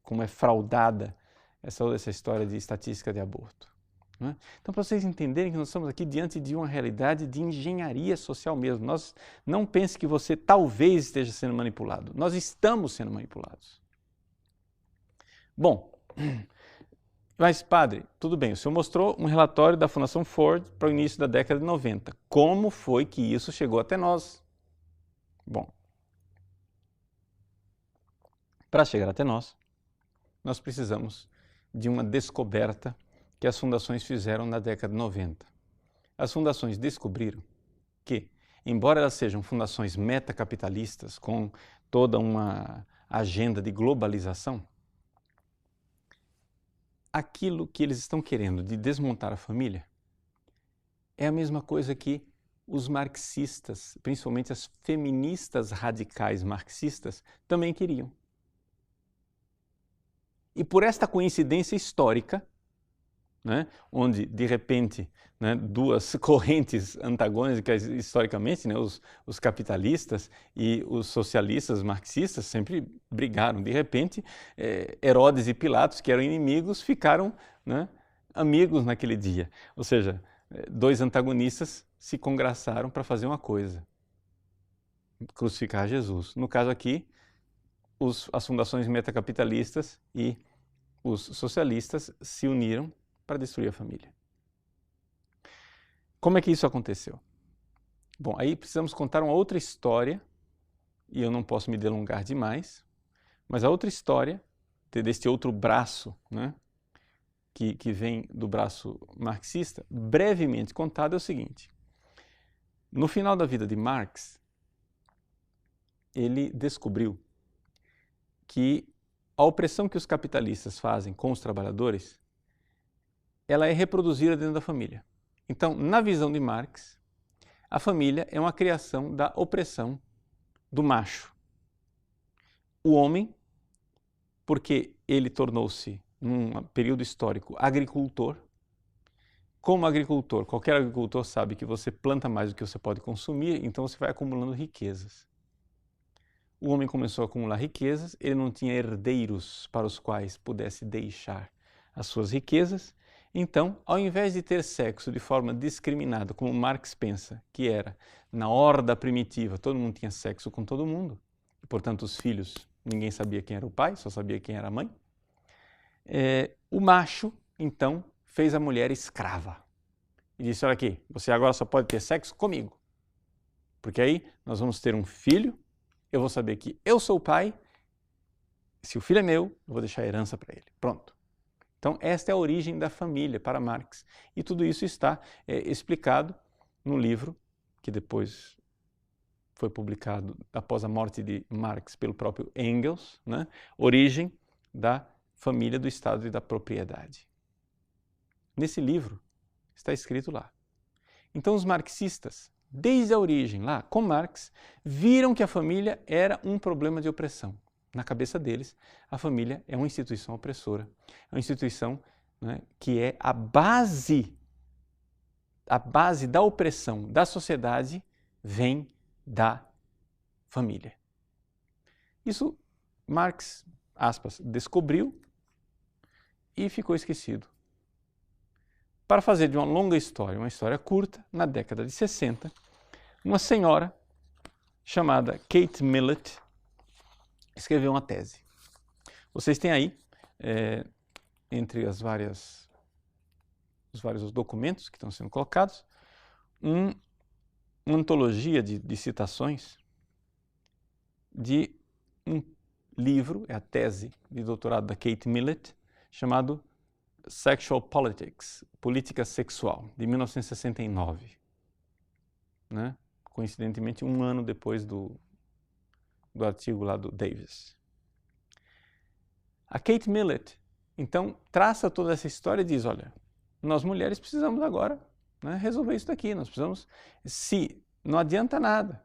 como é fraudada essa história de estatística de aborto. Né? Então, para vocês entenderem que nós estamos aqui diante de uma realidade de engenharia social mesmo. Nós não pense que você talvez esteja sendo manipulado. Nós estamos sendo manipulados. Bom, mas padre, tudo bem, o senhor mostrou um relatório da Fundação Ford para o início da década de 90. Como foi que isso chegou até nós? Bom, para chegar até nós precisamos de uma descoberta que as fundações fizeram na década de 90. As fundações descobriram que, embora elas sejam fundações metacapitalistas com toda uma agenda de globalização, aquilo que eles estão querendo de desmontar a família é a mesma coisa que os marxistas, principalmente as feministas radicais marxistas, também queriam. E por esta coincidência histórica, né, onde, de repente, né, 2 correntes antagônicas historicamente, né, os capitalistas e os socialistas marxistas sempre brigaram. De repente, Herodes e Pilatos, que eram inimigos, ficaram, né, amigos naquele dia. Ou seja, 2 antagonistas se congraçaram para fazer uma coisa: crucificar Jesus. No caso aqui, as fundações metacapitalistas e os socialistas se uniram para destruir a família. Como é que isso aconteceu? Bom, aí precisamos contar uma outra história, e eu não posso me delongar demais, mas a outra história, deste outro braço, né, que vem do braço marxista, brevemente contado, é o seguinte. No final da vida de Marx, ele descobriu que a opressão que os capitalistas fazem com os trabalhadores, ela é reproduzida dentro da família. Então, na visão de Marx, a família é uma criação da opressão do macho. O homem, porque ele tornou-se, num período histórico, agricultor. Como agricultor, qualquer agricultor sabe que você planta mais do que você pode consumir, então você vai acumulando riquezas. O homem começou a acumular riquezas, ele não tinha herdeiros para os quais pudesse deixar as suas riquezas. Então, ao invés de ter sexo de forma discriminada, como Marx pensa, que era na horda primitiva, todo mundo tinha sexo com todo mundo, e, portanto, os filhos, ninguém sabia quem era o pai, só sabia quem era a mãe. O macho, então, fez a mulher escrava e disse: olha aqui, você agora só pode ter sexo comigo, porque aí nós vamos ter um filho eu vou saber que eu sou o pai, se o filho é meu, eu vou deixar a herança para ele. Pronto. Então, esta é a origem da família para Marx. E tudo isso está explicado no livro, que depois foi publicado após a morte de Marx pelo próprio Engels, né? Origem da família, do Estado e da propriedade. Nesse livro está escrito lá. Então, os marxistas, desde a origem, lá com Marx, viram que a família era um problema de opressão. Na cabeça deles, a família é uma instituição opressora, é uma instituição, né, que é a base da opressão da sociedade vem da família. Isso Marx, aspas, descobriu e ficou esquecido. Para fazer de uma longa história, uma história curta, na década de 60, uma senhora chamada Kate Millett escreveu uma tese. Vocês têm aí, entre os vários documentos que estão sendo colocados, uma antologia de citações de um livro, é a tese de doutorado da Kate Millett, chamado Sexual Politics, Política Sexual, de 1969. Né? Coincidentemente, um ano depois do artigo lá do Davis. A Kate Millett, então, traça toda essa história e diz, olha, nós mulheres precisamos agora, né, resolver isso daqui, nós precisamos, se não adianta nada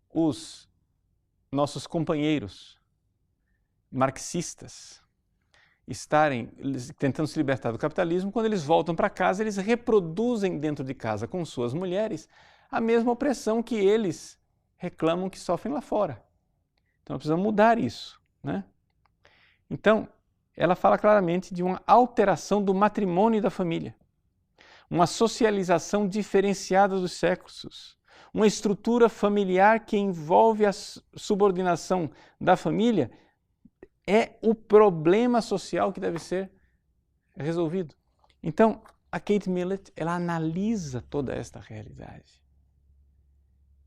os nossos companheiros marxistas estarem tentando se libertar do capitalismo, quando eles voltam para casa, eles reproduzem dentro de casa com suas mulheres a mesma opressão que eles reclamam que sofrem lá fora. Então, nós precisamos mudar isso, né? Então, ela fala claramente de uma alteração do matrimônio e da família, uma socialização diferenciada dos sexos, uma estrutura familiar que envolve a subordinação da família é o problema social que deve ser resolvido. Então, a Kate Millett, ela analisa toda esta realidade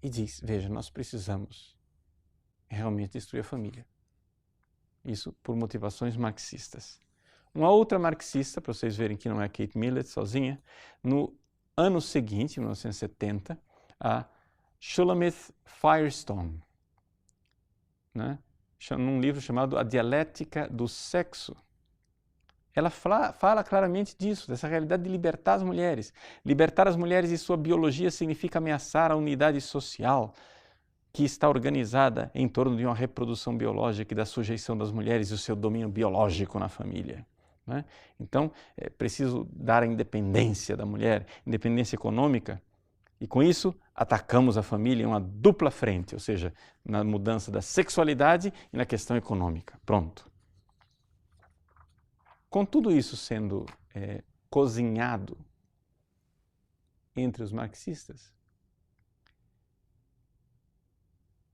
e diz, veja, nós precisamos realmente destruir a família. Isso por motivações marxistas. Uma outra marxista, para vocês verem que não é a Kate Millett sozinha, no ano seguinte, 1970, a Shulamith Firestone, né? Num livro chamado A Dialética do Sexo, ela fala claramente disso, dessa realidade de libertar as mulheres. Libertar as mulheres de sua biologia significa ameaçar a unidade social que está organizada em torno de uma reprodução biológica e da sujeição das mulheres e o seu domínio biológico na família. Né? Então, é preciso dar a independência da mulher, independência econômica, e com isso atacamos a família em uma dupla frente, ou seja, na mudança da sexualidade e na questão econômica. Pronto. Com tudo isso sendo cozinhado entre os marxistas,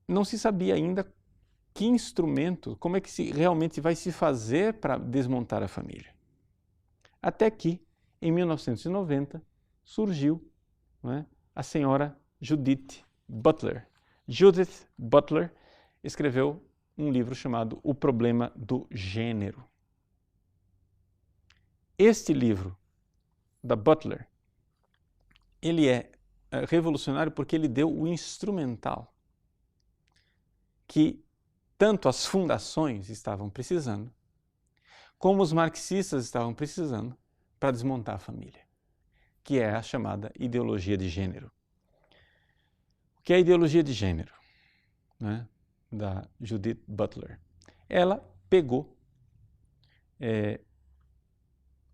não se sabia ainda que instrumento, como é que realmente vai se fazer para desmontar a família. Até que, em 1990, surgiu, né, a senhora Judith Butler. Judith Butler escreveu um livro chamado O Problema do Gênero. Este livro da Butler, ele é revolucionário porque ele deu o instrumental que tanto as fundações estavam precisando, como os marxistas estavam precisando para desmontar a família, que é a chamada ideologia de gênero. O que é a ideologia de gênero, né, da Judith Butler? Ela pegou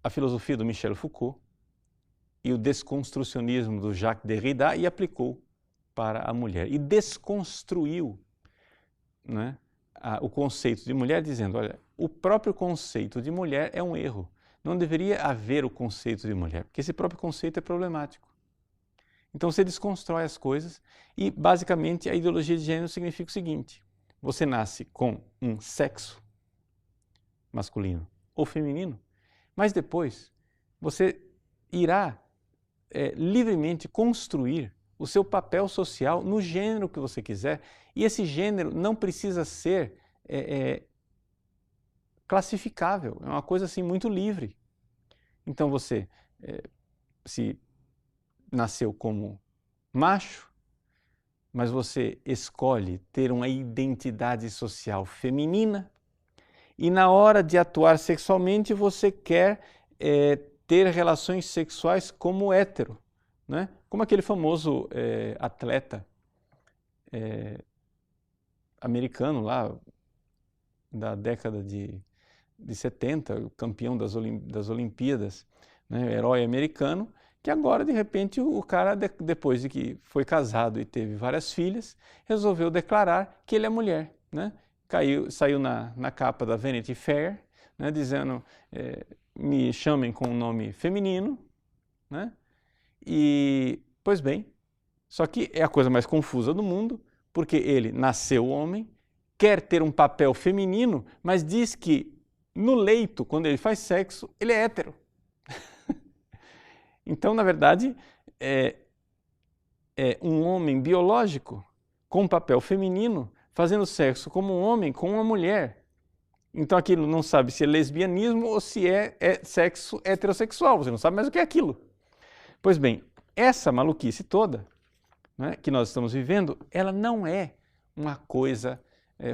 a filosofia do Michel Foucault e o desconstrucionismo do Jacques Derrida e aplicou para a mulher. E desconstruiu, né, o conceito de mulher, dizendo, olha, o próprio conceito de mulher é um erro. Não deveria haver o conceito de mulher, porque esse próprio conceito é problemático. Então você desconstrói as coisas e, basicamente, a ideologia de gênero significa o seguinte, você nasce com um sexo masculino ou feminino, mas depois você irá livremente construir o seu papel social no gênero que você quiser. E esse gênero não precisa ser classificável, é uma coisa assim muito livre. Então você, se nasceu como macho, mas você escolhe ter uma identidade social feminina e na hora de atuar sexualmente você quer ter relações sexuais como hétero, né? Como aquele famoso atleta americano lá da década de 70, campeão das Olimpíadas, né? Herói americano, que agora de repente o cara, depois de que foi casado e teve várias filhas, resolveu declarar que ele é mulher, né? Saiu na capa da Vanity Fair, né, dizendo me chamem com um nome feminino, né? E, pois bem, só que é a coisa mais confusa do mundo, porque ele nasceu homem, quer ter um papel feminino, mas diz que no leito, quando ele faz sexo, ele é hétero. Então, na verdade, é um homem biológico com um papel feminino fazendo sexo como um homem com uma mulher. Então aquilo não sabe se é lesbianismo ou se é sexo heterossexual, você não sabe mais o que é aquilo. Pois bem, essa maluquice toda, né, que nós estamos vivendo, ela não é uma coisa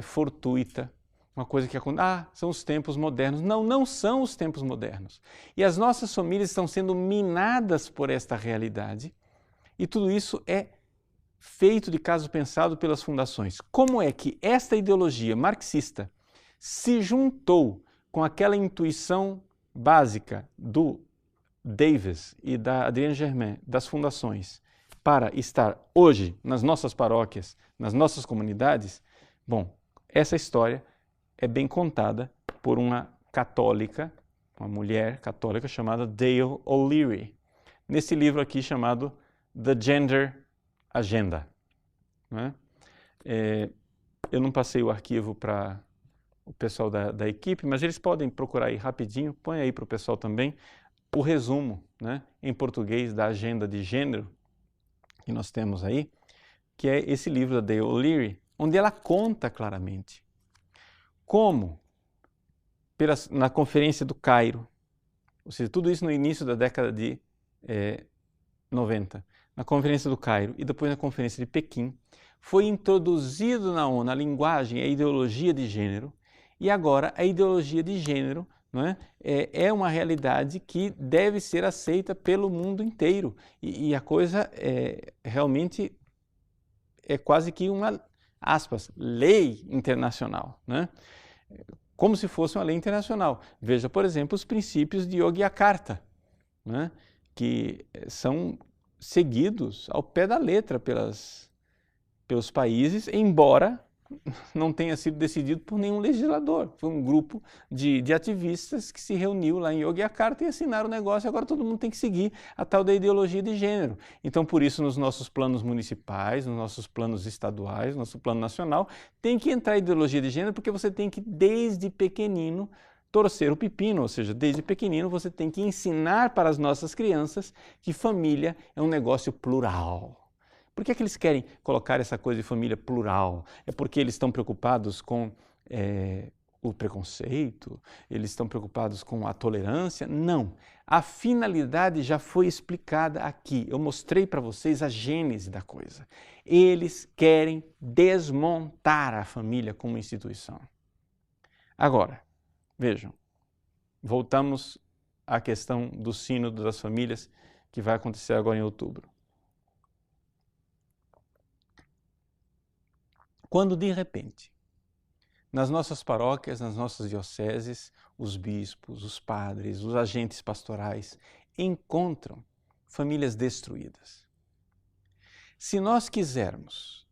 fortuita, uma coisa que acontece, são os tempos modernos. Não, não são os tempos modernos. E as nossas famílias estão sendo minadas por esta realidade e tudo isso é feito de caso pensado pelas fundações. Como é que esta ideologia marxista se juntou com aquela intuição básica do Davis e da Adrienne Germain, das fundações, para estar hoje nas nossas paróquias, nas nossas comunidades? Bom, essa história é bem contada por uma católica, uma mulher católica chamada Dale O'Leary, nesse livro aqui chamado The Gender Agenda. Né? Eu não passei o arquivo para o pessoal da equipe, mas eles podem procurar aí rapidinho, põe aí para o pessoal também, o resumo, né, em português da agenda de gênero que nós temos aí, que é esse livro da Dale O'Leary, onde ela conta claramente como, na Conferência do Cairo, ou seja, tudo isso no início da década de 90, na Conferência do Cairo e depois na Conferência de Pequim, foi introduzido na ONU a linguagem, a ideologia de gênero, e agora a ideologia de gênero, não é uma realidade que deve ser aceita pelo mundo inteiro. E a coisa realmente é quase que uma, aspas, lei internacional, né? Como se fosse uma lei internacional. Veja, por exemplo, os princípios de Yogyakarta, né? Que são seguidos ao pé da letra pelos países, embora não tenha sido decidido por nenhum legislador. Foi um grupo de ativistas que se reuniu lá em Yogyakarta e assinaram o negócio, e agora todo mundo tem que seguir a tal da ideologia de gênero. Então, por isso, nos nossos planos municipais, nos nossos planos estaduais, no nosso plano nacional, tem que entrar a ideologia de gênero, porque você tem que, desde pequenino, torcer o pepino, ou seja, desde pequenino você tem que ensinar para as nossas crianças que família é um negócio plural. Por que é que eles querem colocar essa coisa de família plural? É porque eles estão preocupados com o preconceito? Eles estão preocupados com a tolerância? Não. A finalidade já foi explicada aqui. Eu mostrei para vocês a gênese da coisa. Eles querem desmontar a família como instituição. Agora, vejam, voltamos à questão do Sínodo das Famílias, que vai acontecer agora em outubro. Quando, de repente, nas nossas paróquias, nas nossas dioceses, os bispos, os padres, os agentes pastorais encontram famílias destruídas. Se nós quisermos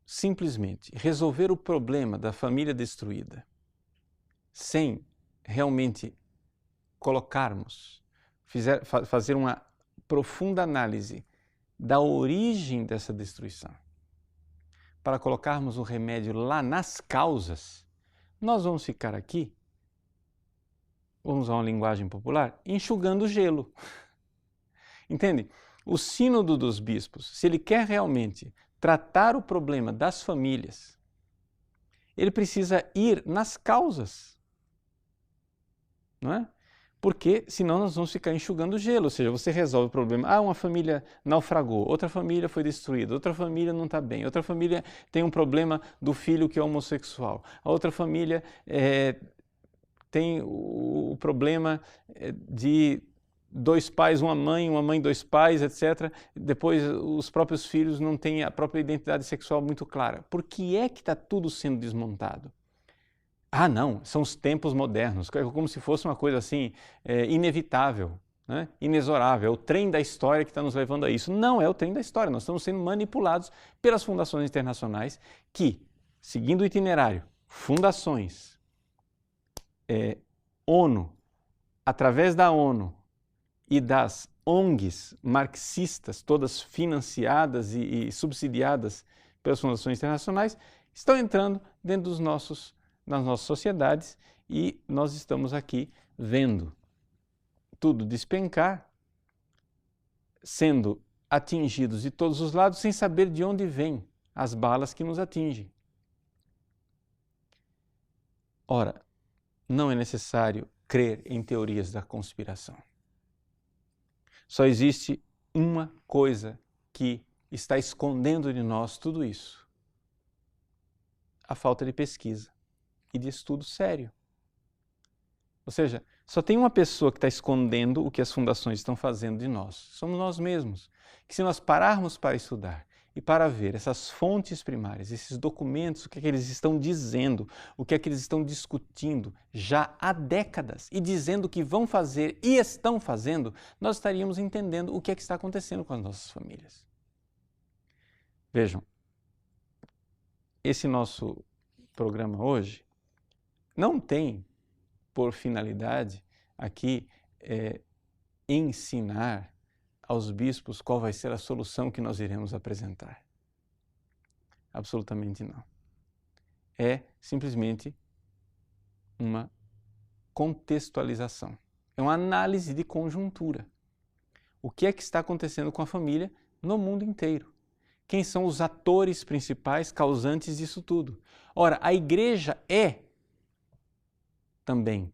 simplesmente resolver o problema da família destruída, sem realmente fazer uma profunda análise da origem dessa destruição, para colocarmos o remédio lá nas causas, nós vamos ficar aqui, vamos usar uma linguagem popular, enxugando gelo. Entende? o sínodo dos bispos, se ele quer realmente tratar o problema das famílias, ele precisa ir nas causas, não é? Porque senão nós vamos ficar enxugando gelo, ou seja, você resolve o problema. Ah, uma família naufragou, outra família foi destruída, outra família não está bem, outra família tem um problema do filho que é homossexual, a outra família tem o problema de dois pais, uma mãe, dois pais, etc. Depois os próprios filhos não têm a própria identidade sexual muito clara. Por que é que está tudo sendo desmontado? Ah, não, são os tempos modernos, como se fosse uma coisa assim inevitável, né? Inexorável, é o trem da história que está nos levando a isso. Não é o trem da história, nós estamos sendo manipulados pelas fundações internacionais que, seguindo o itinerário, fundações, ONU, através da ONU e das ONGs marxistas, todas financiadas e subsidiadas pelas fundações internacionais, estão entrando dentro das nossas sociedades e nós estamos aqui vendo tudo despencar, sendo atingidos de todos os lados sem saber de onde vêm as balas que nos atingem. Ora, não é necessário crer em teorias da conspiração. Só existe uma coisa que está escondendo de nós tudo isso: a falta de pesquisa e de estudo sério. Ou seja, só tem uma pessoa que está escondendo o que as fundações estão fazendo de nós. Somos nós mesmos. Que se nós pararmos para estudar e para ver essas fontes primárias, esses documentos, o que é que eles estão dizendo, o que é que eles estão discutindo já há décadas e dizendo que vão fazer e estão fazendo, nós estaríamos entendendo o que é que está acontecendo com as nossas famílias. Vejam, esse nosso programa hoje não tem por finalidade aqui ensinar aos bispos qual vai ser a solução que nós iremos apresentar. Absolutamente não. É simplesmente uma contextualização. É uma análise de conjuntura. O que é que está acontecendo com a família no mundo inteiro? Quem são os atores principais causantes disso tudo? Ora, a igreja é também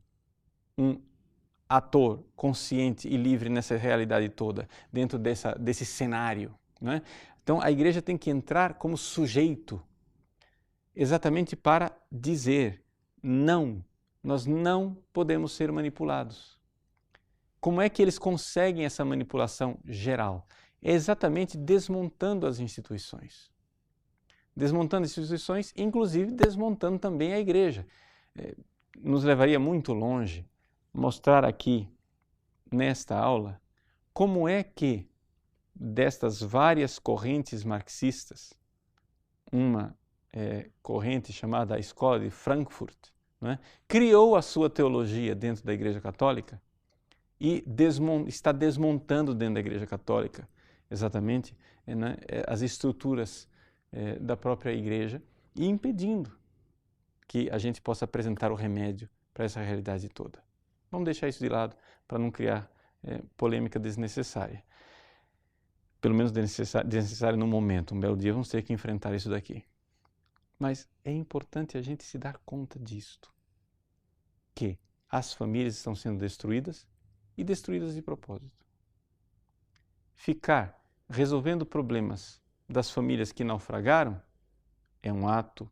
um ator consciente e livre nessa realidade toda, dentro desse cenário, não é? Então a igreja tem que entrar como sujeito, exatamente para dizer: não, nós não podemos ser manipulados. Como é que eles conseguem essa manipulação geral? É exatamente desmontando as instituições. Desmontando as instituições, inclusive desmontando também a igreja. Nos levaria muito longe mostrar aqui, nesta aula, como é que destas várias correntes marxistas, uma corrente chamada a Escola de Frankfurt, não é? Criou a sua teologia dentro da Igreja Católica e está desmontando dentro da Igreja Católica exatamente as estruturas da própria Igreja e impedindo que a gente possa apresentar o remédio para essa realidade toda. Vamos deixar isso de lado para não criar polêmica desnecessária. Pelo menos desnecessária no momento. Um belo dia vamos ter que enfrentar isso daqui. Mas é importante a gente se dar conta disto. Que as famílias estão sendo destruídas e destruídas de propósito. Ficar resolvendo problemas das famílias que naufragaram é um ato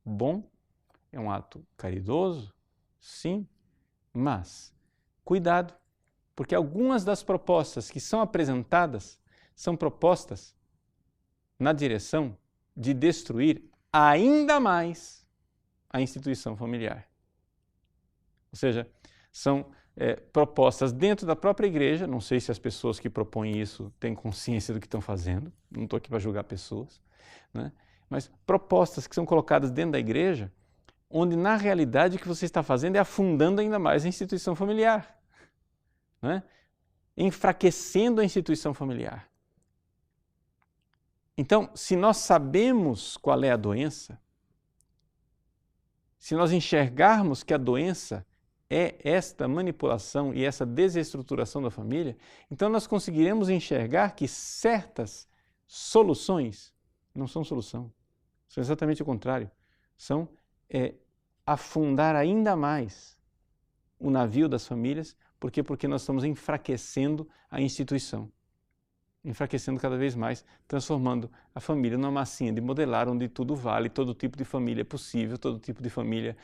bom, é um ato caridoso, sim, mas cuidado, porque algumas das propostas que são apresentadas são propostas na direção de destruir ainda mais a instituição familiar. Ou seja, são propostas dentro da própria igreja, não sei se as pessoas que propõem isso têm consciência do que estão fazendo, não estou aqui para julgar pessoas, né? Mas propostas que são colocadas dentro da igreja, onde na realidade o que você está fazendo é afundando ainda mais a instituição familiar, né? Enfraquecendo a instituição familiar. Então, se nós sabemos qual é a doença, se nós enxergarmos que a doença é esta manipulação e essa desestruturação da família, então nós conseguiremos enxergar que certas soluções não são solução, são exatamente o contrário, são afundar ainda mais o navio das famílias. Por quê? Porque nós estamos enfraquecendo a instituição, enfraquecendo cada vez mais, transformando a família numa massinha de modelar onde tudo vale, todo tipo de família é possível, todo tipo de família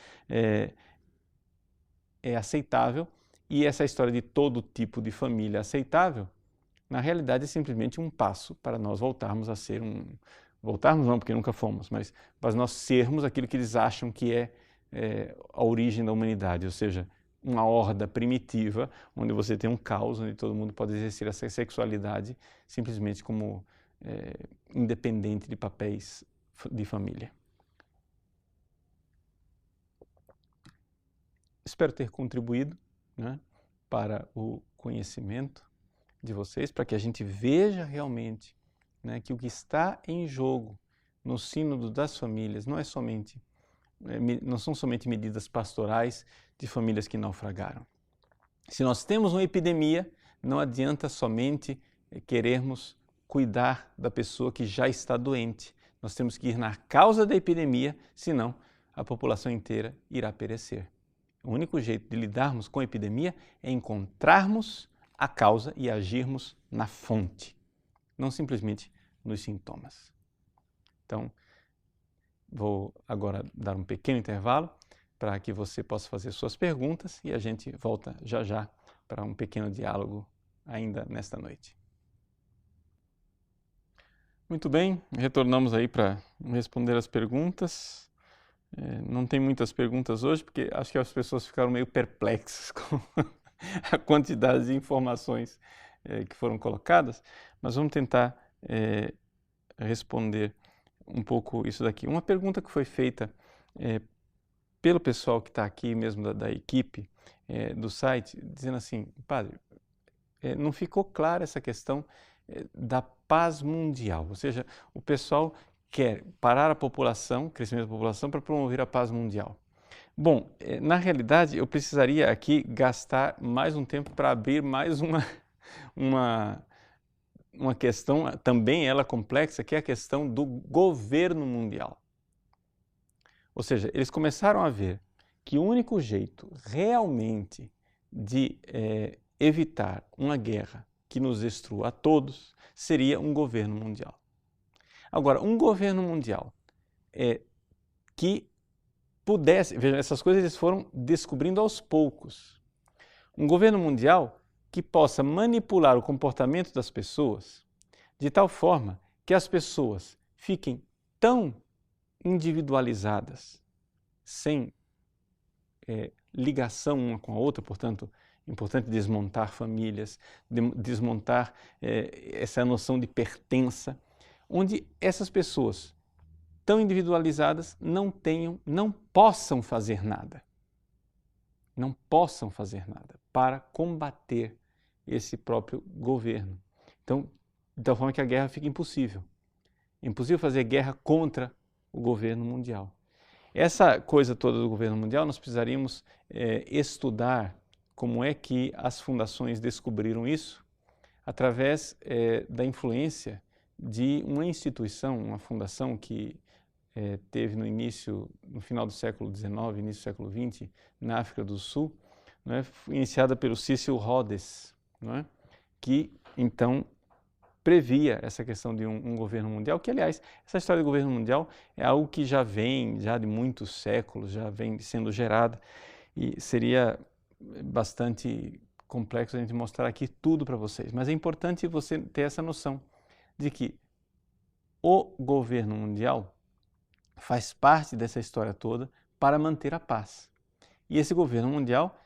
é aceitável, e essa história de todo tipo de família aceitável, na realidade é simplesmente um passo para nós voltarmos a ser voltarmos não, porque nunca fomos, mas para nós sermos aquilo que eles acham que é a origem da humanidade, ou seja, uma horda primitiva, onde você tem um caos, onde todo mundo pode exercer essa sexualidade simplesmente como independente de papéis de família. Espero ter contribuído, né, para o conhecimento de vocês, para que a gente veja realmente, né, que o que está em jogo no sínodo das famílias não são somente medidas pastorais de famílias que naufragaram. Se nós temos uma epidemia, não adianta somente querermos cuidar da pessoa que já está doente. Nós temos que ir na causa da epidemia, senão a população inteira irá perecer. O único jeito de lidarmos com a epidemia é encontrarmos a causa e agirmos na fonte, não simplesmente nos sintomas. Então, vou agora dar um pequeno intervalo para que você possa fazer suas perguntas e a gente volta já já para um pequeno diálogo ainda nesta noite. Muito bem, retornamos aí para responder as perguntas. Não tem muitas perguntas hoje, porque acho que as pessoas ficaram meio perplexas com a quantidade de informações que foram colocadas, mas vamos tentar responder um pouco isso daqui. Uma pergunta que foi feita pelo pessoal que está aqui mesmo da equipe do site, dizendo assim: padre, não ficou clara essa questão da paz mundial, ou seja, o pessoal quer parar a população, o crescimento da população, para promover a paz mundial. Bom, na realidade, eu precisaria aqui gastar mais um tempo para abrir mais uma questão, também ela complexa, que é a questão do governo mundial. Ou seja, eles começaram a ver que o único jeito realmente de evitar uma guerra que nos destrua a todos seria um governo mundial. Agora, um governo mundial que pudesse, veja, essas coisas eles foram descobrindo aos poucos. Um governo mundial que possa manipular o comportamento das pessoas de tal forma que as pessoas fiquem tão individualizadas, sem ligação uma com a outra, portanto, é importante desmontar famílias, desmontar essa noção de pertença, onde essas pessoas tão individualizadas não possam fazer nada. Não possam fazer nada para combater esse próprio governo. Então, de tal forma que a guerra fica impossível. É impossível fazer guerra contra o governo mundial. Essa coisa toda do governo mundial, nós precisaríamos estudar como é que as fundações descobriram isso através da influência de uma instituição, uma fundação que teve no final do século XIX, início do século XX, na África do Sul, né, iniciada pelo Cecil Rhodes, né, que então previa essa questão de um governo mundial, que aliás, essa história do governo mundial é algo que já de muitos séculos, já vem sendo gerada, e seria bastante complexo a gente mostrar aqui tudo para vocês, mas é importante você ter essa noção de que o governo mundial faz parte dessa história toda para manter a paz. E esse governo mundial,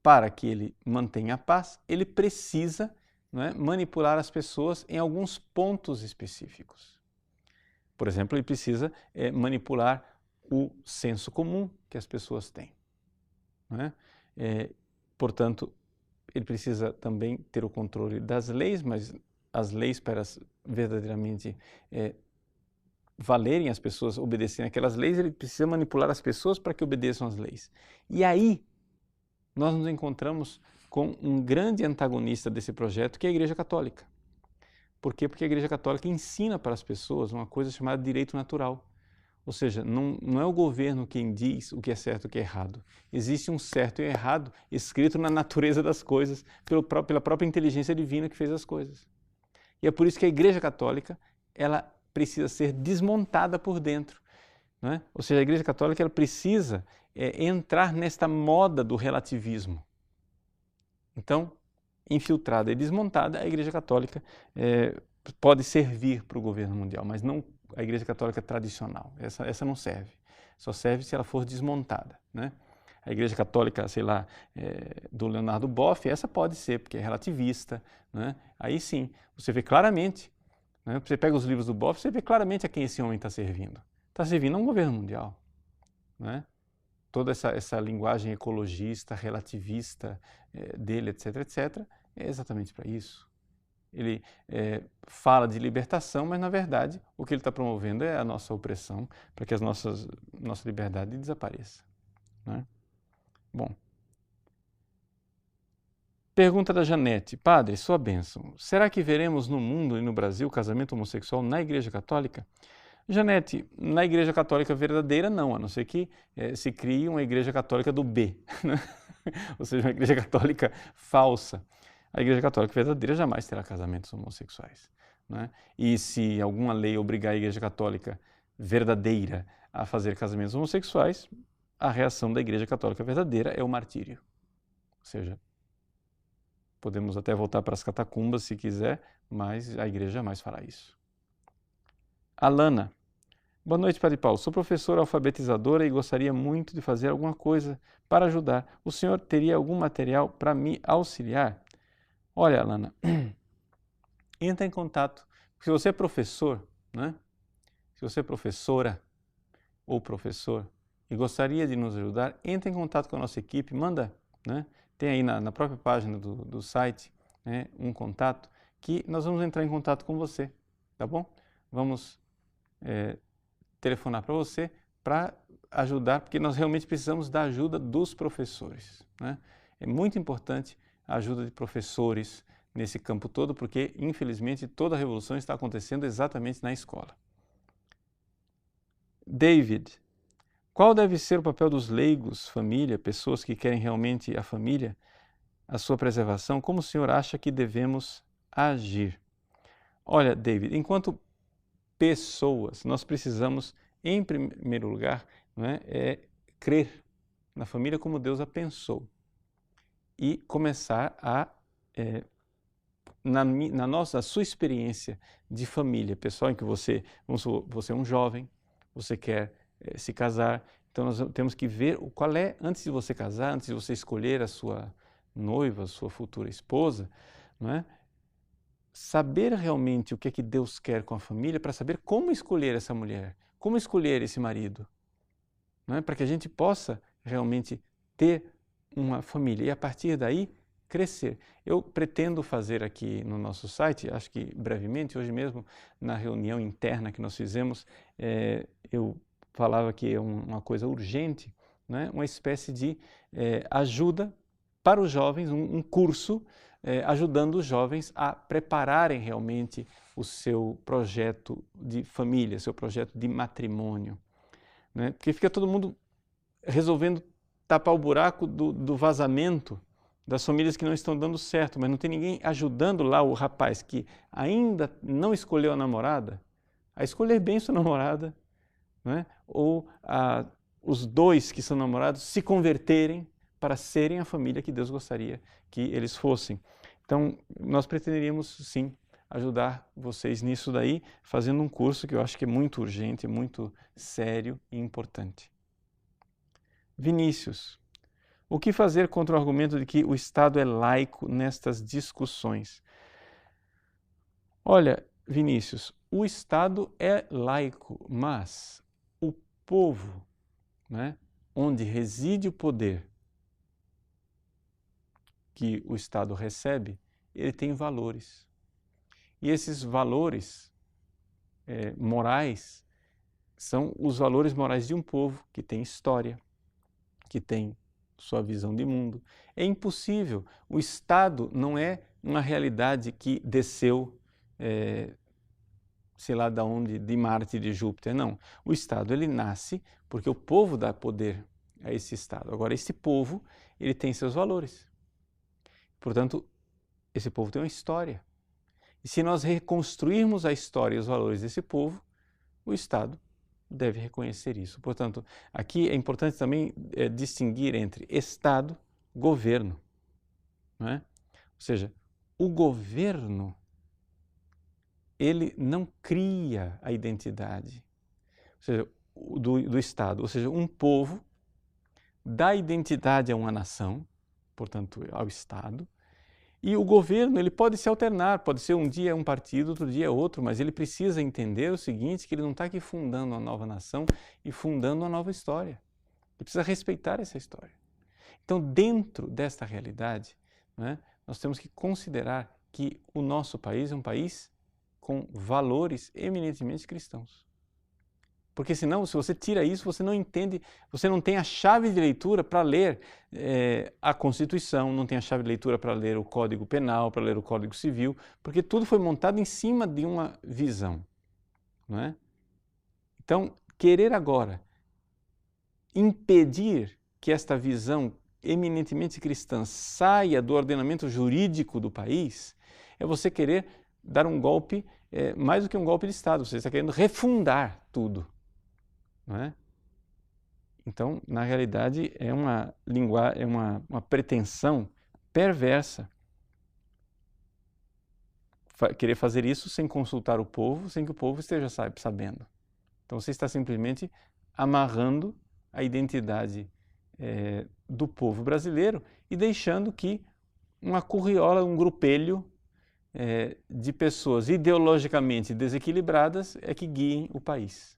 para que ele mantenha a paz, ele precisa, não é, manipular as pessoas em alguns pontos específicos. Por exemplo, ele precisa manipular o senso comum que as pessoas têm. Não é? Portanto, ele precisa também ter o controle das leis, mas as leis, para verdadeiramente valerem, as pessoas obedecerem aquelas leis, ele precisa manipular as pessoas para que obedeçam às leis. E aí nós nos encontramos com um grande antagonista desse projeto, que é a Igreja Católica. Por quê? Porque a Igreja Católica ensina para as pessoas uma coisa chamada direito natural. Ou seja, não é o governo quem diz o que é certo e o que é errado. Existe um certo e um errado escrito na natureza das coisas, pela própria inteligência divina que fez as coisas. E é por isso que a Igreja Católica ela precisa ser desmontada por dentro. Não é? Ou seja, a Igreja Católica ela precisa entrar nesta moda do relativismo. Então, infiltrada e desmontada, a Igreja Católica pode servir para o governo mundial, mas não a Igreja Católica tradicional. Essa não serve. Só serve se ela for desmontada, né? A Igreja Católica, sei lá, do Leonardo Boff, essa pode ser, porque é relativista, né? Aí sim, você vê claramente, né? Você pega os livros do Boff, você vê claramente a quem esse homem está servindo. Está servindo a um governo mundial, né? Toda essa linguagem ecologista, relativista dele, etc., etc., é exatamente para isso. Ele fala de libertação, mas na verdade o que ele está promovendo é a nossa opressão, para que nossa liberdade desapareça. Né? Bom. Pergunta da Janete. Padre, sua bênção. Será que veremos no mundo e no Brasil casamento homossexual na Igreja Católica? Janete, na Igreja Católica verdadeira não, a não ser que se crie uma Igreja Católica do B, né? Ou seja, uma Igreja Católica falsa. A Igreja Católica verdadeira jamais terá casamentos homossexuais, né? E se alguma lei obrigar a Igreja Católica verdadeira a fazer casamentos homossexuais, a reação da Igreja Católica verdadeira é o martírio. Ou seja, podemos até voltar para as catacumbas se quiser, mas a Igreja jamais fará isso. Alana. Boa noite, Padre Paulo. Sou professora alfabetizadora e gostaria muito de fazer alguma coisa para ajudar. O senhor teria algum material para me auxiliar? Olha, Alana, entra em contato. Se você é professor, né? Se você é professora ou professor e gostaria de nos ajudar, entre em contato com a nossa equipe, manda, né? Tem aí na própria página do site, né, um contato, que nós vamos entrar em contato com você, tá bom? Vamos telefonar para você para ajudar, porque nós realmente precisamos da ajuda dos professores, né? É muito importante a ajuda de professores nesse campo todo, porque infelizmente toda a revolução está acontecendo exatamente na escola. David, qual deve ser o papel dos leigos, família, pessoas que querem realmente a família, a sua preservação? Como o senhor acha que devemos agir? Olha, David, enquanto pessoas, nós precisamos, em primeiro lugar, crer na família como Deus a pensou e começar a, na sua experiência de família pessoal, em que você é um jovem, você quer se casar, então nós temos que ver qual é, antes de você casar, antes de você escolher a sua noiva, a sua futura esposa, não é? Saber realmente o que é que Deus quer com a família, para saber como escolher essa mulher, como escolher esse marido, não é? Para que a gente possa realmente ter uma família e a partir daí crescer. Eu pretendo fazer aqui no nosso site, acho que brevemente, hoje mesmo, na reunião interna que nós fizemos, eu falava que é uma coisa urgente, né? Uma espécie de ajuda para os jovens, um curso ajudando os jovens a prepararem realmente o seu projeto de família, seu projeto de matrimônio, né? Porque fica todo mundo resolvendo tapar o buraco do vazamento das famílias que não estão dando certo, mas não tem ninguém ajudando lá o rapaz que ainda não escolheu a namorada, a escolher bem sua namorada, né? Ou os dois que são namorados se converterem para serem a família que Deus gostaria que eles fossem. Então, nós pretenderíamos, sim, ajudar vocês nisso daí, fazendo um curso que eu acho que é muito urgente, muito sério e importante. Vinícius, o que fazer contra o argumento de que o Estado é laico nestas discussões? Olha, Vinícius, o Estado é laico, mas o povo, né, onde reside o poder que o Estado recebe, ele tem valores. E esses valores morais são os valores morais de um povo que tem história, que tem sua visão de mundo. É impossível. O Estado não é uma realidade que desceu, sei lá de onde, de Marte, de Júpiter, não. O Estado, ele nasce porque o povo dá poder a esse Estado. Agora, esse povo, ele tem seus valores. Portanto, esse povo tem uma história. E se nós reconstruirmos a história e os valores desse povo, o Estado deve reconhecer isso. Portanto, aqui é importante também distinguir entre Estado e governo. Não é? Ou seja, o governo, ele não cria a identidade, ou seja, do Estado. Ou seja, um povo dá identidade a uma nação, portanto, ao Estado, e o governo, ele pode se alternar, pode ser um dia um partido, outro dia outro, mas ele precisa entender o seguinte, que ele não está aqui fundando uma nova nação e fundando uma nova história. Ele precisa respeitar essa história. Então, dentro desta realidade, né, nós temos que considerar que o nosso país é um país com valores eminentemente cristãos. Porque senão, se você tira isso, você não entende, você não tem a chave de leitura para ler a Constituição, não tem a chave de leitura para ler o Código Penal, para ler o Código Civil, porque tudo foi montado em cima de uma visão. Não é? Então, querer agora impedir que esta visão eminentemente cristã saia do ordenamento jurídico do país, é você querer dar um golpe, mais do que um golpe de Estado, você está querendo refundar tudo. Não é? Então, na realidade, é uma pretensão perversa querer fazer isso sem consultar o povo, sem que o povo esteja sabendo. Então, você está simplesmente amarrando a identidade do povo brasileiro e deixando que uma curriola, um grupelho de pessoas ideologicamente desequilibradas é que guiem o país.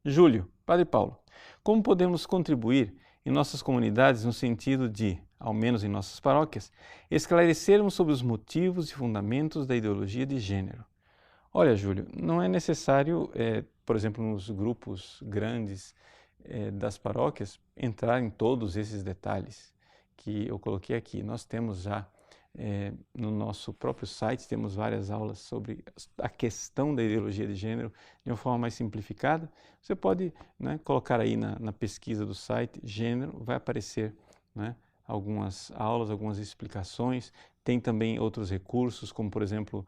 Júlio, Padre Paulo, como podemos contribuir em nossas comunidades no sentido de, ao menos em nossas paróquias, esclarecermos sobre os motivos e fundamentos da ideologia de gênero? Olha, Júlio, não é necessário, por exemplo, nos grupos grandes das paróquias, entrar em todos esses detalhes que eu coloquei aqui. Nós temos já no nosso próprio site, temos várias aulas sobre a questão da ideologia de gênero de uma forma mais simplificada. Você pode, né, colocar aí na pesquisa do site gênero, vai aparecer, né, algumas aulas, algumas explicações. Tem também outros recursos, como por exemplo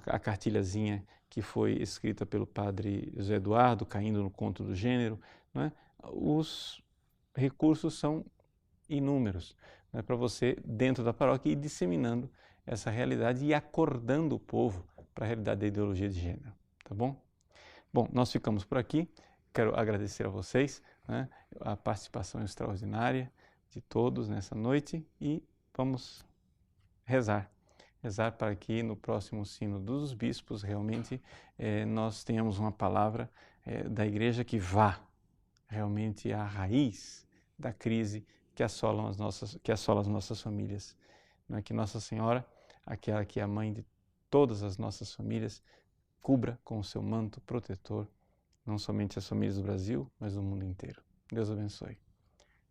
a cartilhazinha que foi escrita pelo padre José Eduardo, Caindo no Conto do Gênero. Né? Os recursos são inúmeros, né, para você, dentro da paróquia, ir disseminando essa realidade e acordando o povo para a realidade da ideologia de gênero. Tá bom? Bom, nós ficamos por aqui. Quero agradecer a vocês, né, a participação extraordinária de todos nessa noite e vamos rezar. Rezar para que no próximo Sínodo dos Bispos realmente nós tenhamos uma palavra da Igreja que vá realmente à raiz da crise que assola as nossas famílias. Não é? Que Nossa Senhora, aquela que é a mãe de todas as nossas famílias, cubra com o seu manto protetor não somente as famílias do Brasil, mas do mundo inteiro. Deus abençoe.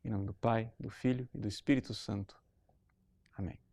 Em nome do Pai, do Filho e do Espírito Santo. Amém.